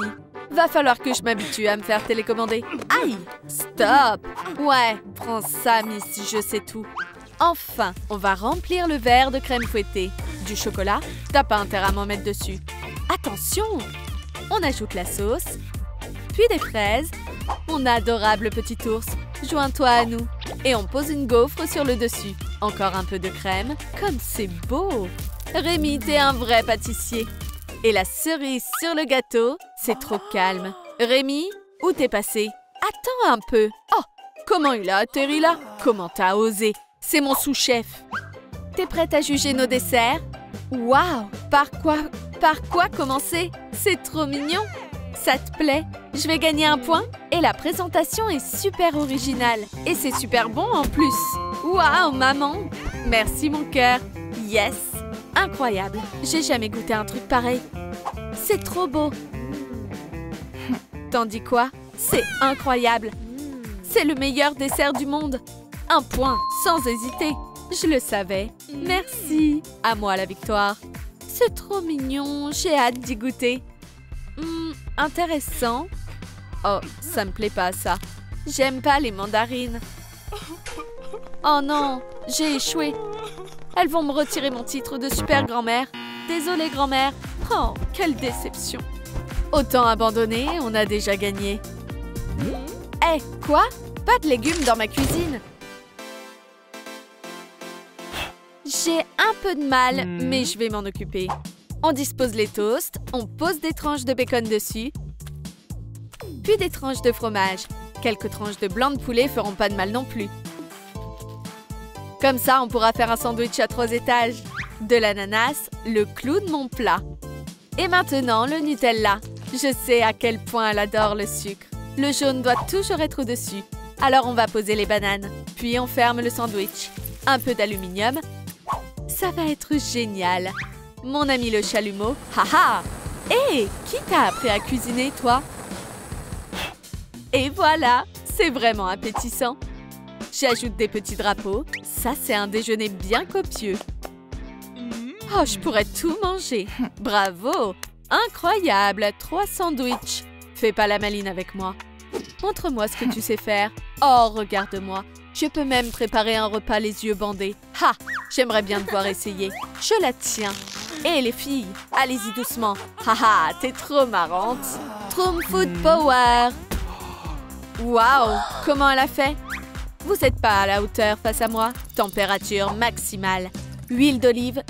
va falloir que je m'habitue à me faire télécommander. Aïe! Stop! Ouais, prends ça, Miss, je sais tout. Enfin, on va remplir le verre de crème fouettée. Du chocolat, t'as pas intérêt à m'en mettre dessus. Attention! On ajoute la sauce, puis des fraises. Mon adorable petit ours, joins-toi à nous. Et on pose une gaufre sur le dessus. Encore un peu de crème, comme c'est beau! Rémi, t'es un vrai pâtissier. Et la cerise sur le gâteau, c'est trop calme. Rémi, où t'es passé? Attends un peu. Oh, comment il a atterri là? Comment t'as osé? C'est mon sous-chef. T'es prête à juger nos desserts? Waouh! Par quoi commencer? C'est trop mignon! Ça te plaît? Je vais gagner un point. Et la présentation est super originale. Et c'est super bon en plus. Waouh, maman! Merci mon cœur. Yes! Incroyable. J'ai jamais goûté un truc pareil. C'est trop beau. T'en dis quoi? C'est incroyable. C'est le meilleur dessert du monde. Un point, sans hésiter. Je le savais. Merci. À moi la victoire. C'est trop mignon. J'ai hâte d'y goûter. Intéressant. Oh, ça me plaît pas ça. J'aime pas les mandarines. Oh non, j'ai échoué. Elles vont me retirer mon titre de super grand-mère. Désolée grand-mère. Oh, quelle déception. Autant abandonner, on a déjà gagné. Hé, quoi? Pas de légumes dans ma cuisine. J'ai un peu de mal, mais je vais m'en occuper. On dispose les toasts, on pose des tranches de bacon dessus, puis des tranches de fromage. Quelques tranches de blanc de poulet feront pas de mal non plus. Comme ça, on pourra faire un sandwich à 3 étages. De l'ananas, le clou de mon plat. Et maintenant, le Nutella. Je sais à quel point elle adore le sucre. Le jaune doit toujours être au-dessus. Alors, on va poser les bananes. Puis, on ferme le sandwich. Un peu d'aluminium. Ça va être génial. Mon ami le chalumeau. Haha! Hé, qui t'a appris à cuisiner, toi? Et voilà, c'est vraiment appétissant. J'ajoute des petits drapeaux. Ça, c'est un déjeuner bien copieux. Oh, je pourrais tout manger. Bravo! Incroyable! 3 sandwichs. Fais pas la maline avec moi. Montre-moi ce que tu sais faire. Oh, regarde-moi. Je peux même préparer un repas les yeux bandés. Ha! J'aimerais bien devoir essayer. Je la tiens. Hé, les filles, allez-y doucement. Haha, t'es trop marrante. Troom Food Power. Waouh! Comment elle a fait? Vous n'êtes pas à la hauteur face à moi. Température maximale. Huile d'olive,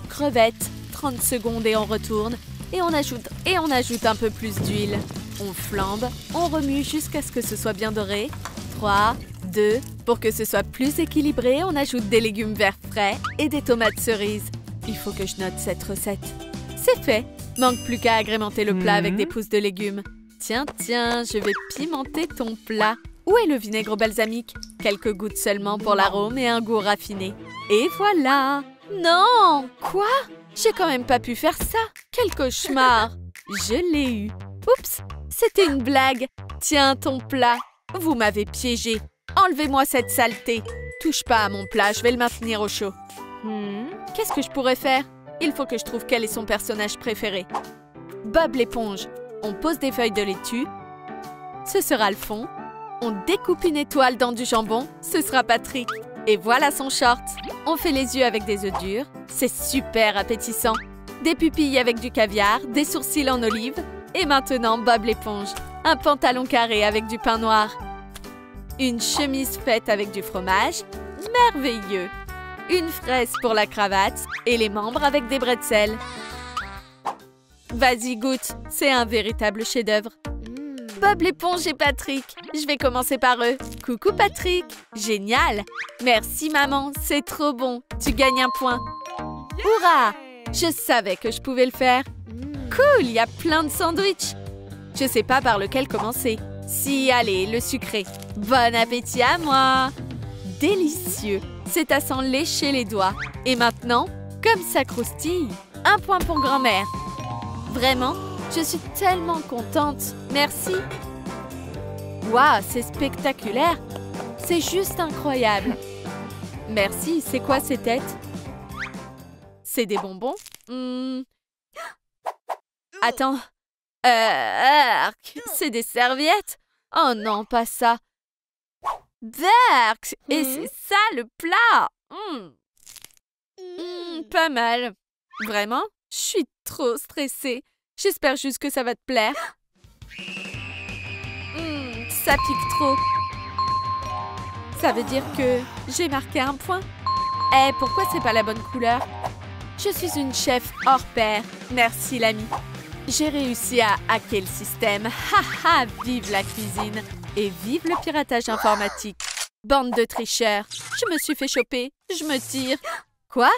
crevettes, 30 secondes et on retourne. Et on ajoute un peu plus d'huile. On flambe, on remue jusqu'à ce que ce soit bien doré. 3, 2, pour que ce soit plus équilibré, on ajoute des légumes verts frais et des tomates cerises. Il faut que je note cette recette. C'est fait. Manque plus qu'à agrémenter le plat avec des pousses de légumes. Tiens, je vais pimenter ton plat. Où est le vinaigre balsamique? Quelques gouttes seulement pour l'arôme et un goût raffiné. Et voilà! Non! Quoi? J'ai quand même pas pu faire ça! Quel cauchemar! Je l'ai eu. Oups! C'était une blague. Tiens ton plat. Vous m'avez piégé. Enlevez-moi cette saleté. Touche pas à mon plat, je vais le maintenir au chaud. Qu'est-ce que je pourrais faire? Il faut que je trouve quel est son personnage préféré. Bob l'éponge. On pose des feuilles de laitue. Ce sera le fond. On découpe une étoile dans du jambon. Ce sera Patrick. Et voilà son short. On fait les yeux avec des œufs durs. C'est super appétissant. Des pupilles avec du caviar, des sourcils en olive. Et maintenant, Bob l'éponge. Un pantalon carré avec du pain noir. Une chemise faite avec du fromage. Merveilleux. Une fraise pour la cravate. Et les membres avec des bretzels. Vas-y, goûte. C'est un véritable chef-d'œuvre. Bob l'éponge et Patrick. Je vais commencer par eux. Coucou Patrick. Génial. Merci maman, c'est trop bon. Tu gagnes un point. Hourra! Je savais que je pouvais le faire. Cool, il y a plein de sandwichs. Je sais pas par lequel commencer. Si, allez, le sucré. Bon appétit à moi. Délicieux. C'est à s'en lécher les doigts. Et maintenant, comme ça croustille, un point pour grand-mère. Vraiment, je suis tellement contente. Merci. Waouh, c'est spectaculaire. C'est juste incroyable. Merci, c'est quoi ces têtes? C'est des bonbons? Attends. C'est des serviettes? Oh non, pas ça. Berk! Et c'est ça le plat! Pas mal. Vraiment? Je suis trop stressée. J'espère juste que ça va te plaire. Ça pique trop. Ça veut dire que j'ai marqué un point. Eh, pourquoi c'est pas la bonne couleur? Je suis une chef hors pair. Merci, l'ami. J'ai réussi à hacker le système. Ha ha! Vive la cuisine! Et vive le piratage informatique. Bande de tricheurs. Je me suis fait choper. Je me tire. Quoi?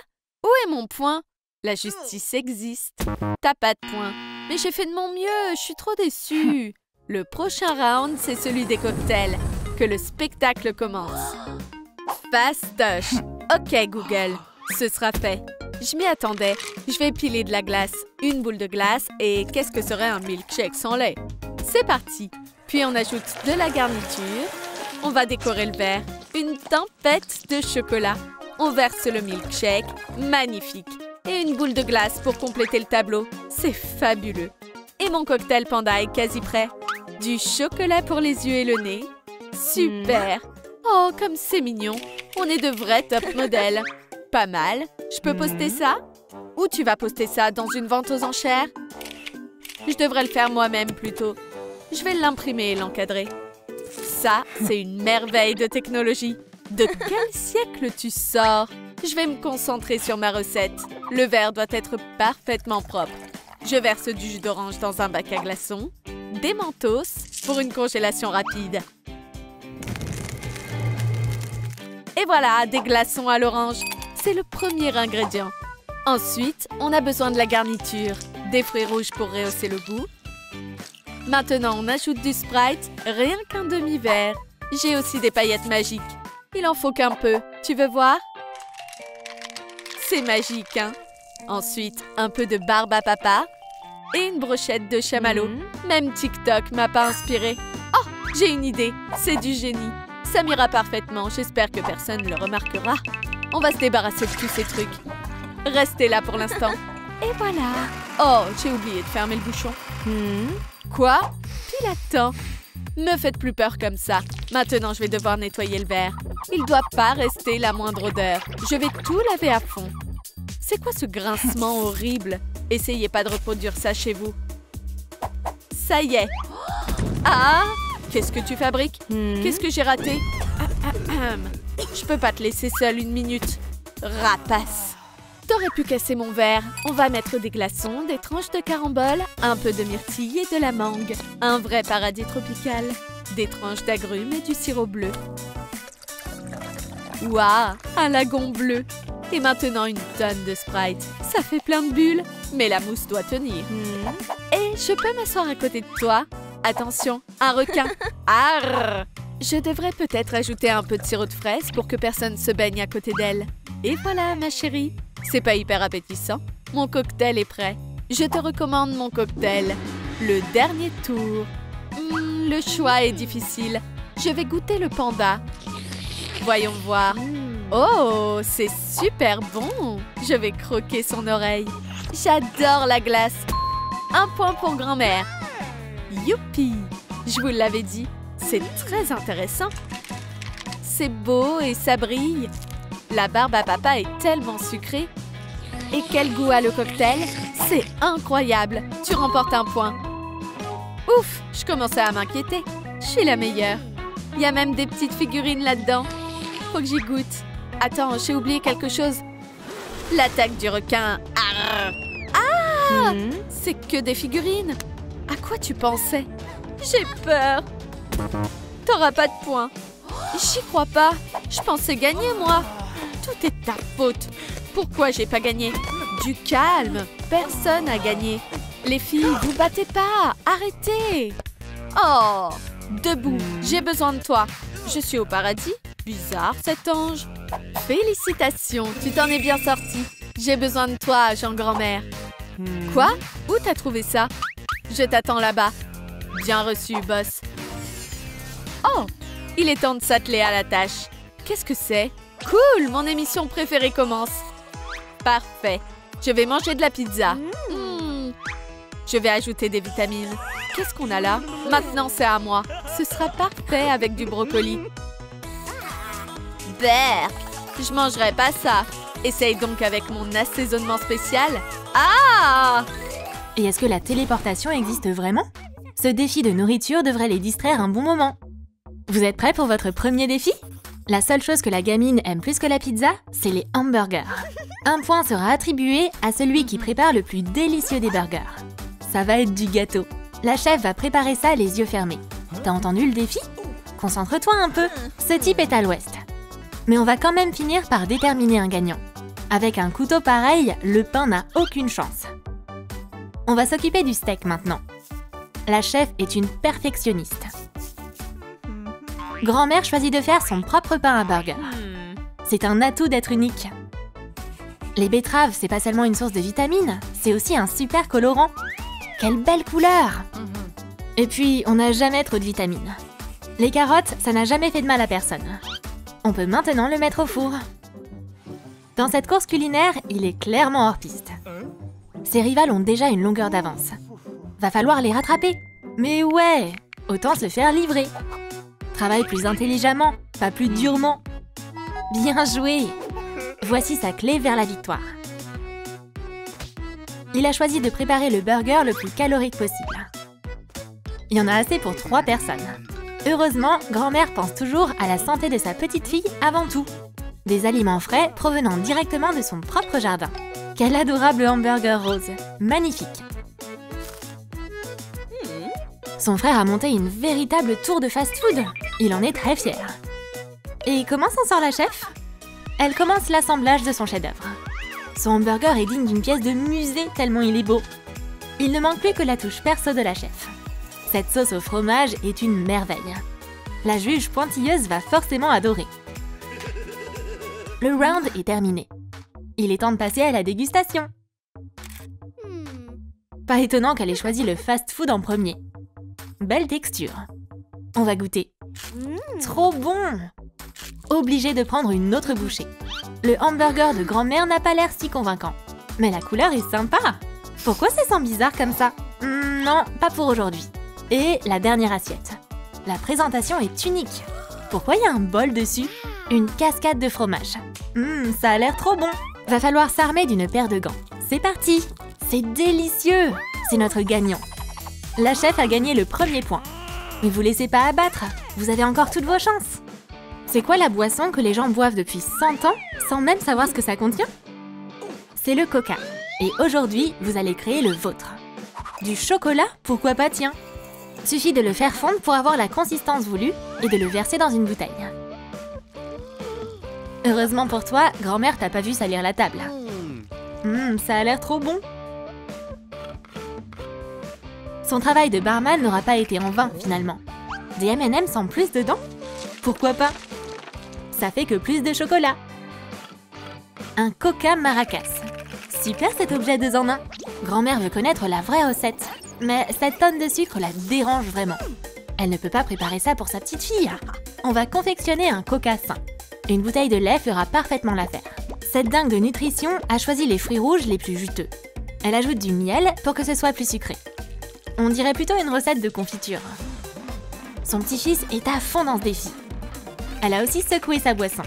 Où est mon point? La justice existe. T'as pas de point. Mais j'ai fait de mon mieux. Je suis trop déçue. Le prochain round, c'est celui des cocktails. Que le spectacle commence. Fastoche. Ok, Google. Ce sera fait. Je m'y attendais. Je vais piler de la glace. Une boule de glace et qu'est-ce que serait un milkshake sans lait? C'est parti. Puis on ajoute de la garniture. On va décorer le verre. Une tempête de chocolat. On verse le milkshake. Magnifique. Et une boule de glace pour compléter le tableau. C'est fabuleux. Et mon cocktail panda est quasi prêt. Du chocolat pour les yeux et le nez. Super. Oh, comme c'est mignon. On est de vrais top modèles. Pas mal. Je peux poster ça? Ou tu vas poster ça dans une vente aux enchères? Je devrais le faire moi-même plutôt. Je vais l'imprimer et l'encadrer. Ça, c'est une merveille de technologie. De quel siècle tu sors? Je vais me concentrer sur ma recette. Le verre doit être parfaitement propre. Je verse du jus d'orange dans un bac à glaçons. Des mentos pour une congélation rapide. Et voilà, des glaçons à l'orange. C'est le premier ingrédient. Ensuite, on a besoin de la garniture. Des fruits rouges pour rehausser le goût. Maintenant, on ajoute du Sprite, rien qu'un demi-verre. J'ai aussi des paillettes magiques. Il en faut qu'un peu. Tu veux voir? C'est magique, hein? Ensuite, un peu de barbe à papa et une brochette de chamallow. Même TikTok m'a pas inspirée. Oh, j'ai une idée. C'est du génie. Ça m'ira parfaitement. J'espère que personne ne le remarquera. On va se débarrasser de tous ces trucs. Restez là pour l'instant. Et voilà. Oh, j'ai oublié de fermer le bouchon. Quoi? Pile à temps. Me faites plus peur comme ça. Maintenant, je vais devoir nettoyer le verre. Il ne doit pas rester la moindre odeur. Je vais tout laver à fond. C'est quoi ce grincement horrible? Essayez pas de reproduire ça chez vous. Ça y est. Ah! Qu'est-ce que tu fabriques? Qu'est-ce que j'ai raté? Je peux pas te laisser seule une minute. Rapace. T'aurais pu casser mon verre. On va mettre des glaçons, des tranches de caramboles, un peu de myrtille et de la mangue. Un vrai paradis tropical. Des tranches d'agrumes et du sirop bleu. Waouh, un lagon bleu. Et maintenant une tonne de Sprite. Ça fait plein de bulles, mais la mousse doit tenir. Et je peux m'asseoir à côté de toi? Attention, un requin. Arrr! Je devrais peut-être ajouter un peu de sirop de fraise pour que personne se baigne à côté d'elle. Et voilà, ma chérie. C'est pas hyper appétissant. Mon cocktail est prêt. Je te recommande mon cocktail. Le dernier tour. Le choix est difficile. Je vais goûter le panda. Voyons voir. Oh, c'est super bon. Je vais croquer son oreille. J'adore la glace. Un point pour grand-mère. Youpi! Je vous l'avais dit. C'est très intéressant. C'est beau et ça brille. La barbe à papa est tellement sucrée. Et quel goût a le cocktail? C'est incroyable. Tu remportes un point. Ouf, je commençais à m'inquiéter. Je suis la meilleure. Il y a même des petites figurines là-dedans. Faut que j'y goûte. Attends, j'ai oublié quelque chose. L'attaque du requin. Arr! Ah! C'est que des figurines. À quoi tu pensais? J'ai peur. T'auras pas de points. J'y crois pas. Je pensais gagner, moi. Tout est ta faute. Pourquoi j'ai pas gagné? Du calme. Personne n'a gagné. Les filles, vous battez pas. Arrêtez. Oh, debout. J'ai besoin de toi. Je suis au paradis. Bizarre, cet ange. Félicitations, tu t'en es bien sortie. J'ai besoin de toi, Jean-Grand-mère. Quoi? Où t'as trouvé ça? Je t'attends là-bas. Bien reçu, boss. Oh, il est temps de s'atteler à la tâche. Qu'est-ce que c'est? Cool, mon émission préférée commence. Parfait. Je vais manger de la pizza. Je vais ajouter des vitamines. Qu'est-ce qu'on a là? Maintenant, c'est à moi. Ce sera parfait avec du brocoli. Berk! Je mangerai pas ça. Essaye donc avec mon assaisonnement spécial. Ah! Et est-ce que la téléportation existe vraiment? Ce défi de nourriture devrait les distraire un bon moment. Vous êtes prêts pour votre premier défi? La seule chose que la gamine aime plus que la pizza, c'est les hamburgers. Un point sera attribué à celui qui prépare le plus délicieux des burgers. Ça va être du gâteau. La chef va préparer ça les yeux fermés. T'as entendu le défi? Concentre-toi un peu, ce type est à l'ouest. Mais on va quand même finir par déterminer un gagnant. Avec un couteau pareil, le pain n'a aucune chance. On va s'occuper du steak maintenant. La chef est une perfectionniste. Grand-mère choisit de faire son propre pain à burger. C'est un atout d'être unique. Les betteraves, c'est pas seulement une source de vitamines, c'est aussi un super colorant. Quelle belle couleur! Et puis, on n'a jamais trop de vitamines. Les carottes, ça n'a jamais fait de mal à personne. On peut maintenant le mettre au four. Dans cette course culinaire, il est clairement hors piste. Ses rivales ont déjà une longueur d'avance. Va falloir les rattraper. Mais ouais, autant se faire livrer. Travaille plus intelligemment, pas plus durement. Bien joué! Voici sa clé vers la victoire. Il a choisi de préparer le burger le plus calorique possible. Il y en a assez pour 3 personnes. Heureusement, grand-mère pense toujours à la santé de sa petite fille avant tout. Des aliments frais provenant directement de son propre jardin. Quel adorable hamburger rose! Magnifique! Son frère a monté une véritable tour de fast-food. Il en est très fier. Et comment s'en sort la chef? Elle commence l'assemblage de son chef-d'œuvre. Son hamburger est digne d'une pièce de musée tellement il est beau. Il ne manque plus que la touche perso de la chef. Cette sauce au fromage est une merveille. La juge pointilleuse va forcément adorer. Le round est terminé. Il est temps de passer à la dégustation. Pas étonnant qu'elle ait choisi le fast-food en premier. Belle texture. On va goûter. Trop bon! Obligé de prendre une autre bouchée. Le hamburger de grand-mère n'a pas l'air si convaincant. Mais la couleur est sympa. Pourquoi ça sent bizarre comme ça? Non, pas pour aujourd'hui. Et la dernière assiette. La présentation est unique. Pourquoi il y a un bol dessus? Une cascade de fromage. Ça a l'air trop bon. Va falloir s'armer d'une paire de gants. C'est parti! C'est délicieux! C'est notre gagnant. La chef a gagné le premier point. Mais vous laissez pas abattre, vous avez encore toutes vos chances. C'est quoi la boisson que les gens boivent depuis 100 ans sans même savoir ce que ça contient? C'est le coca. Et aujourd'hui, vous allez créer le vôtre. Du chocolat? Pourquoi pas, tiens. Suffit de le faire fondre pour avoir la consistance voulue et de le verser dans une bouteille. Heureusement pour toi, grand-mère t'a pas vu salir la table. Ça a l'air trop bon. Son travail de barman n'aura pas été en vain, finalement. Des M&M's en plus dedans? Pourquoi pas? Ça fait que plus de chocolat. Un coca maracas. Super cet objet 2 en 1. Grand-mère veut connaître la vraie recette. Mais cette tonne de sucre la dérange vraiment. Elle ne peut pas préparer ça pour sa petite fille. On va confectionner un coca sain. Une bouteille de lait fera parfaitement l'affaire. Cette dingue de nutrition a choisi les fruits rouges les plus juteux. Elle ajoute du miel pour que ce soit plus sucré. On dirait plutôt une recette de confiture. Son petit-fils est à fond dans ce défi. Elle a aussi secoué sa boisson.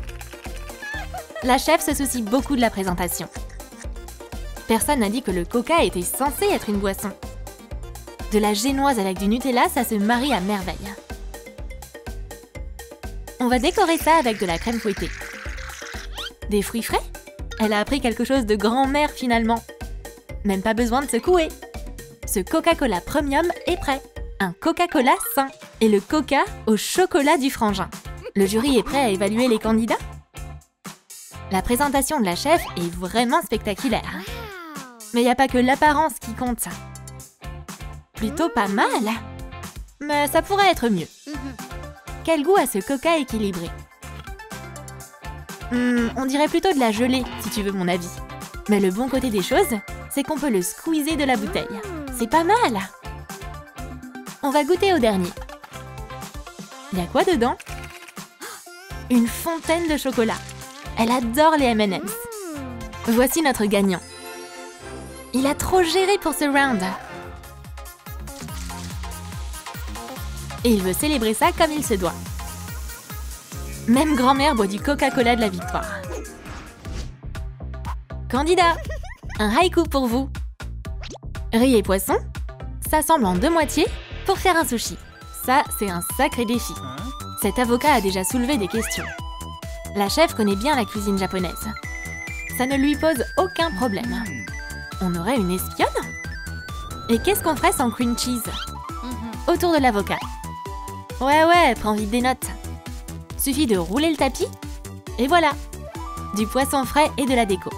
La chef se soucie beaucoup de la présentation. Personne n'a dit que le coca était censé être une boisson. De la génoise avec du Nutella, ça se marie à merveille. On va décorer ça avec de la crème fouettée. Des fruits frais? Elle a appris quelque chose de grand-mère finalement. Même pas besoin de secouer. Ce Coca-Cola Premium est prêt. Un Coca-Cola sain. Et le coca au chocolat du frangin. Le jury est prêt à évaluer les candidats? La présentation de la chef est vraiment spectaculaire. Mais il n'y a pas que l'apparence qui compte. Plutôt pas mal. Mais ça pourrait être mieux. Quel goût a ce coca équilibré? On dirait plutôt de la gelée, si tu veux mon avis. Mais le bon côté des choses, c'est qu'on peut le squeezer de la bouteille. C'est pas mal. On va goûter au dernier. Il y a quoi dedans? Une fontaine de chocolat. Elle adore les M&M's. Voici notre gagnant. Il a trop géré pour ce round. Et il veut célébrer ça comme il se doit. Même grand-mère boit du Coca-Cola de la victoire. Candidat, un haïku pour vous. Riz et poisson s'assemblent en 2 moitiés pour faire un sushi. Ça, c'est un sacré défi. Cet avocat a déjà soulevé des questions. La chef connaît bien la cuisine japonaise. Ça ne lui pose aucun problème. On aurait une espionne? Et qu'est-ce qu'on ferait sans cream cheese? Autour de l'avocat. Ouais, prends vite des notes. Suffit de rouler le tapis, et voilà. Du poisson frais et de la déco.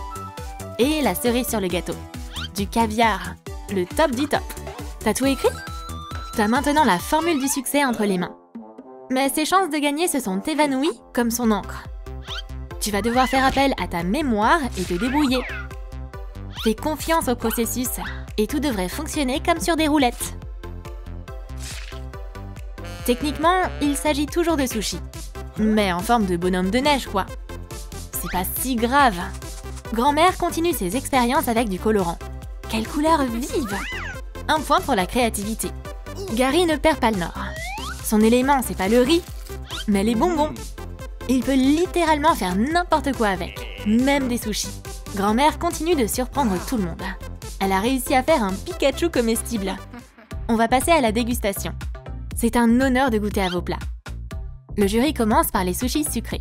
Et la cerise sur le gâteau. Du caviar, le top du top. T'as tout écrit? T'as maintenant la formule du succès entre les mains. Mais ses chances de gagner se sont évanouies comme son encre. Tu vas devoir faire appel à ta mémoire et te débrouiller. Fais confiance au processus et tout devrait fonctionner comme sur des roulettes. Techniquement, il s'agit toujours de sushis. Mais en forme de bonhomme de neige, quoi. C'est pas si grave. Grand-mère continue ses expériences avec du colorant. Quelle couleur vive! Un point pour la créativité. Gary ne perd pas le nord. Son élément, c'est pas le riz, mais les bonbons. Il peut littéralement faire n'importe quoi avec, même des sushis. Grand-mère continue de surprendre tout le monde. Elle a réussi à faire un Pikachu comestible. On va passer à la dégustation. C'est un honneur de goûter à vos plats. Le jury commence par les sushis sucrés.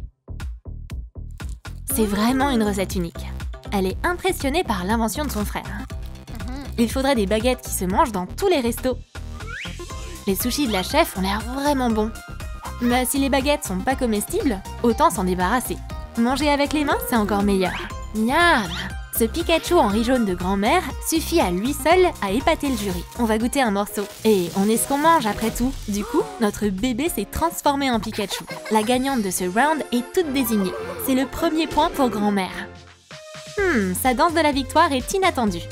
C'est vraiment une recette unique. Elle est impressionnée par l'invention de son frère. Il faudrait des baguettes qui se mangent dans tous les restos. Les sushis de la chef ont l'air vraiment bons. Mais si les baguettes sont pas comestibles, autant s'en débarrasser. Manger avec les mains, c'est encore meilleur. Miam! Ce Pikachu en riz jaune de grand-mère suffit à lui seul à épater le jury. On va goûter un morceau. Et on est ce qu'on mange après tout. Du coup, notre bébé s'est transformé en Pikachu. La gagnante de ce round est toute désignée. C'est le premier point pour grand-mère. Sa danse de la victoire est inattendue.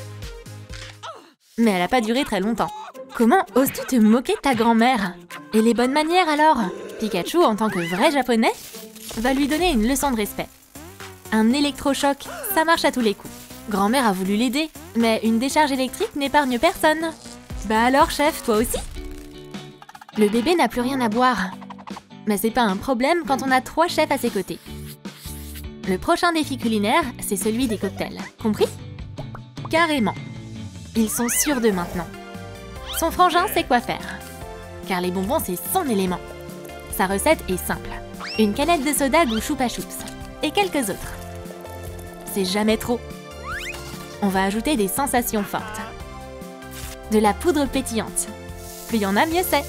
Mais elle a pas duré très longtemps. Comment oses-tu te moquer de ta grand-mère? Et les bonnes manières alors? Pikachu, en tant que vrai japonais, va lui donner une leçon de respect. Un électrochoc, ça marche à tous les coups. Grand-mère a voulu l'aider, mais une décharge électrique n'épargne personne. Bah alors, chef, toi aussi? Le bébé n'a plus rien à boire. Mais c'est pas un problème quand on a 3 chefs à ses côtés. Le prochain défi culinaire, c'est celui des cocktails. Compris? Carrément. Ils sont sûrs d'eux maintenant. Son frangin sait quoi faire. Car les bonbons, c'est son élément. Sa recette est simple. Une canette de soda goût Choupa Choups. Et quelques autres. C'est jamais trop. On va ajouter des sensations fortes. De la poudre pétillante. Plus il y en a, mieux c'est.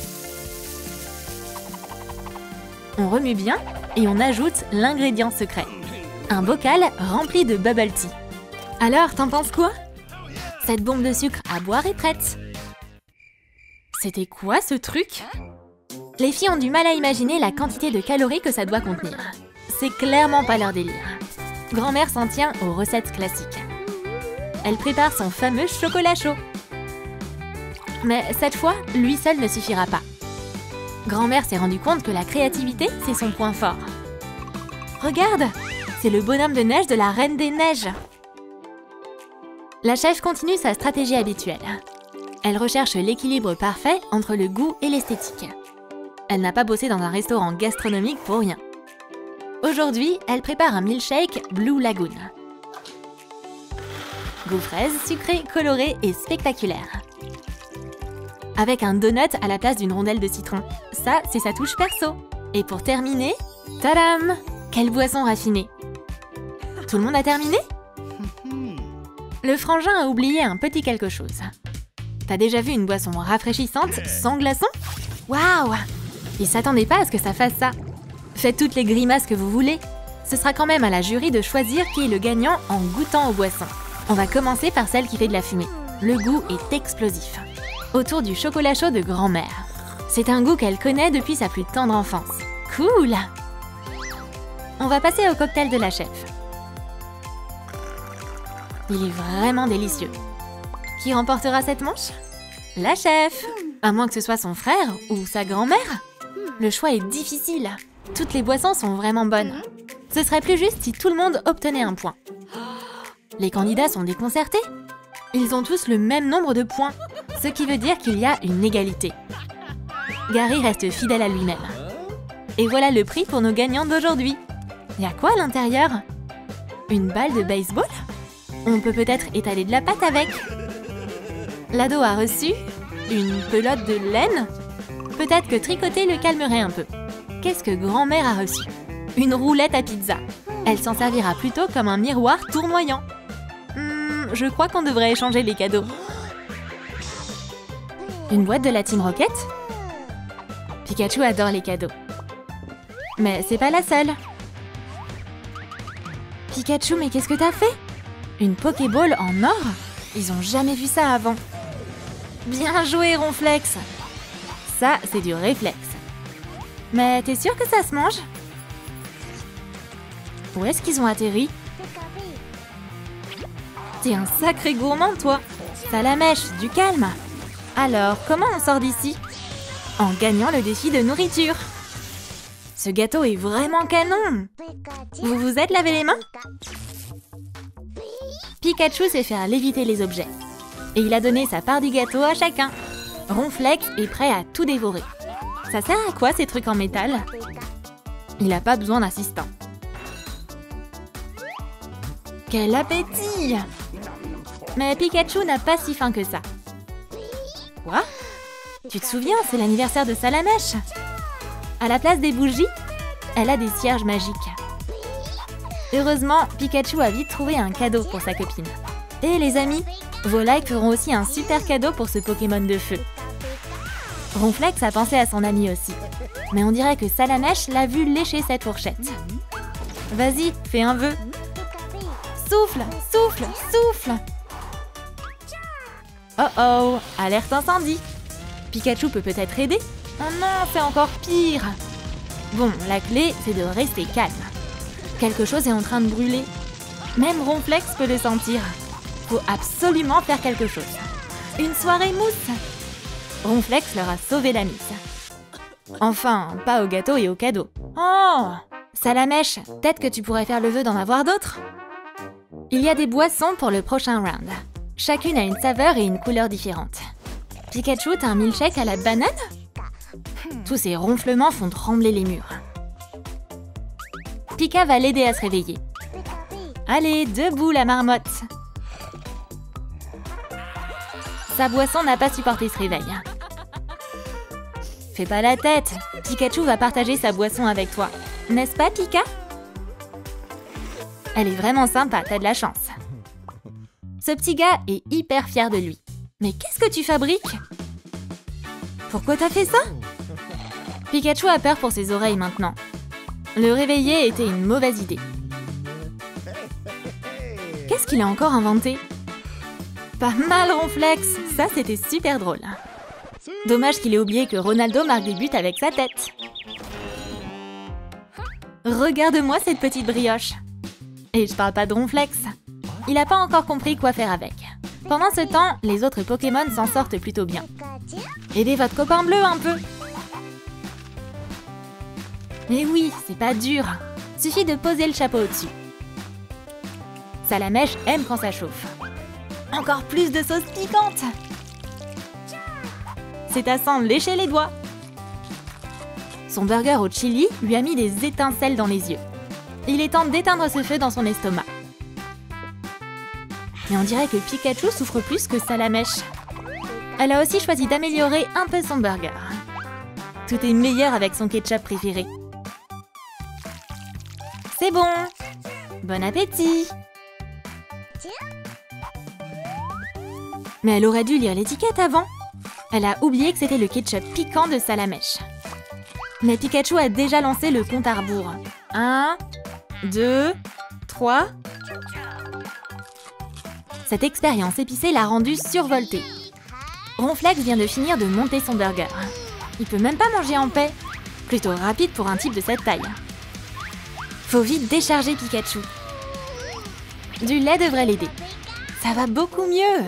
On remue bien et on ajoute l'ingrédient secret. Un bocal rempli de bubble tea. Alors, t'en penses quoi? Cette bombe de sucre à boire est prête. C'était quoi ce truc? Les filles ont du mal à imaginer la quantité de calories que ça doit contenir. C'est clairement pas leur délire. Grand-mère s'en tient aux recettes classiques. Elle prépare son fameux chocolat chaud. Mais cette fois, lui seul ne suffira pas. Grand-mère s'est rendue compte que la créativité, c'est son point fort. Regarde, c'est le bonhomme de neige de la Reine des Neiges. La chef continue sa stratégie habituelle. Elle recherche l'équilibre parfait entre le goût et l'esthétique. Elle n'a pas bossé dans un restaurant gastronomique pour rien. Aujourd'hui, elle prépare un milkshake Blue Lagoon. Goût fraise, sucré, coloré et spectaculaire. Avec un donut à la place d'une rondelle de citron. Ça, c'est sa touche perso. Et pour terminer, tadam! Quelle boisson raffinée! Tout le monde a terminé? Le frangin a oublié un petit quelque chose. T'as déjà vu une boisson rafraîchissante sans glaçons? Waouh! Il s'attendait pas à ce que ça fasse ça. Faites toutes les grimaces que vous voulez. Ce sera quand même à la jury de choisir qui est le gagnant en goûtant aux boissons. On va commencer par celle qui fait de la fumée. Le goût est explosif. Autour du chocolat chaud de grand-mère. C'est un goût qu'elle connaît depuis sa plus tendre enfance. Cool! On va passer au cocktail de la chef. Il est vraiment délicieux. Qui remportera cette manche? La chef! À moins que ce soit son frère ou sa grand-mère. Le choix est difficile. Toutes les boissons sont vraiment bonnes. Ce serait plus juste si tout le monde obtenait un point. Les candidats sont déconcertés. Ils ont tous le même nombre de points, ce qui veut dire qu'il y a une égalité. Gary reste fidèle à lui-même. Et voilà le prix pour nos gagnants d'aujourd'hui. Y a quoi à l'intérieur? Une balle de baseball? On peut peut-être étaler de la pâte avec. L'ado a reçu une pelote de laine. Peut-être que tricoter le calmerait un peu. Qu'est-ce que grand-mère a reçu? Une roulette à pizza. Elle s'en servira plutôt comme un miroir tournoyant. Je crois qu'on devrait échanger les cadeaux. Une boîte de la Team Rocket? Pikachu adore les cadeaux. Mais c'est pas la seule. Pikachu, mais qu'est-ce que t'as fait? Une Pokéball en or? Ils ont jamais vu ça avant. Bien joué, Ronflex! Ça, c'est du réflexe. Mais t'es sûr que ça se mange? Où est-ce qu'ils ont atterri? T'es un sacré gourmand, toi! Salamèche, du calme! Alors, comment on sort d'ici? en gagnant le défi de nourriture. Ce gâteau est vraiment canon! Vous vous êtes lavé les mains? Pikachu sait faire léviter les objets. Et il a donné sa part du gâteau à chacun. Ronflex est prêt à tout dévorer. Ça sert à quoi ces trucs en métal? Il n'a pas besoin d'assistant. Quel appétit! Mais Pikachu n'a pas si faim que ça. Quoi? Tu te souviens, c'est l'anniversaire de Salamèche. À la place des bougies, elle a des cierges magiques. Heureusement, Pikachu a vite trouvé un cadeau pour sa copine. Et les amis, vos likes feront aussi un super cadeau pour ce Pokémon de feu. Ronflex a pensé à son ami aussi. Mais on dirait que Salamèche l'a vu lécher cette fourchette. Vas-y, fais un vœu. Souffle, souffle, souffle! Oh oh, alerte incendie! Pikachu peut peut-être aider? Oh non, c'est encore pire! Bon, la clé, c'est de rester calme. Quelque chose est en train de brûler. Même Ronflex peut le sentir. Faut absolument faire quelque chose. Une soirée mousse! Ronflex leur a sauvé la mise. Enfin, pas au gâteau et au cadeau. Oh! Salamèche, peut-être que tu pourrais faire le vœu d'en avoir d'autres? Il y a des boissons pour le prochain round. Chacune a une saveur et une couleur différentes. Pikachu, t'as un milkshake à la banane? Tous ces ronflements font trembler les murs. Pika va l'aider à se réveiller. Allez, debout la marmotte! Sa boisson n'a pas supporté ce réveil. Fais pas la tête, Pikachu va partager sa boisson avec toi. N'est-ce pas, Pika? Elle est vraiment sympa, t'as de la chance. Ce petit gars est hyper fier de lui. Mais qu'est-ce que tu fabriques? Pourquoi t'as fait ça? Pikachu a peur pour ses oreilles maintenant. Le réveiller était une mauvaise idée. Qu'est-ce qu'il a encore inventé? Pas mal, Ronflex. Ça, c'était super drôle. Dommage qu'il ait oublié que Ronaldo marque des buts avec sa tête. Regarde-moi cette petite brioche. Et je parle pas de Ronflex. Il a pas encore compris quoi faire avec. Pendant ce temps, les autres Pokémon s'en sortent plutôt bien. Aidez votre copain bleu un peu. Mais oui, c'est pas dur. Suffit de poser le chapeau au-dessus. Salamèche aime quand ça chauffe. Encore plus de sauce piquante. C'est à s'en lécher les doigts. Son burger au chili lui a mis des étincelles dans les yeux. Il est temps d'éteindre ce feu dans son estomac. Mais on dirait que Pikachu souffre plus que Salamèche. Elle a aussi choisi d'améliorer un peu son burger. Tout est meilleur avec son ketchup préféré. C'est bon! Bon appétit! Mais elle aurait dû lire l'étiquette avant. Elle a oublié que c'était le ketchup piquant de Salamèche. Mais Pikachu a déjà lancé le compte à rebours. 1, 2, 3... Cette expérience épicée l'a rendu survolté. Ronflex vient de finir de monter son burger. Il peut même pas manger en paix. Plutôt rapide pour un type de cette taille. Faut vite décharger Pikachu. Du lait devrait l'aider. Ça va beaucoup mieux.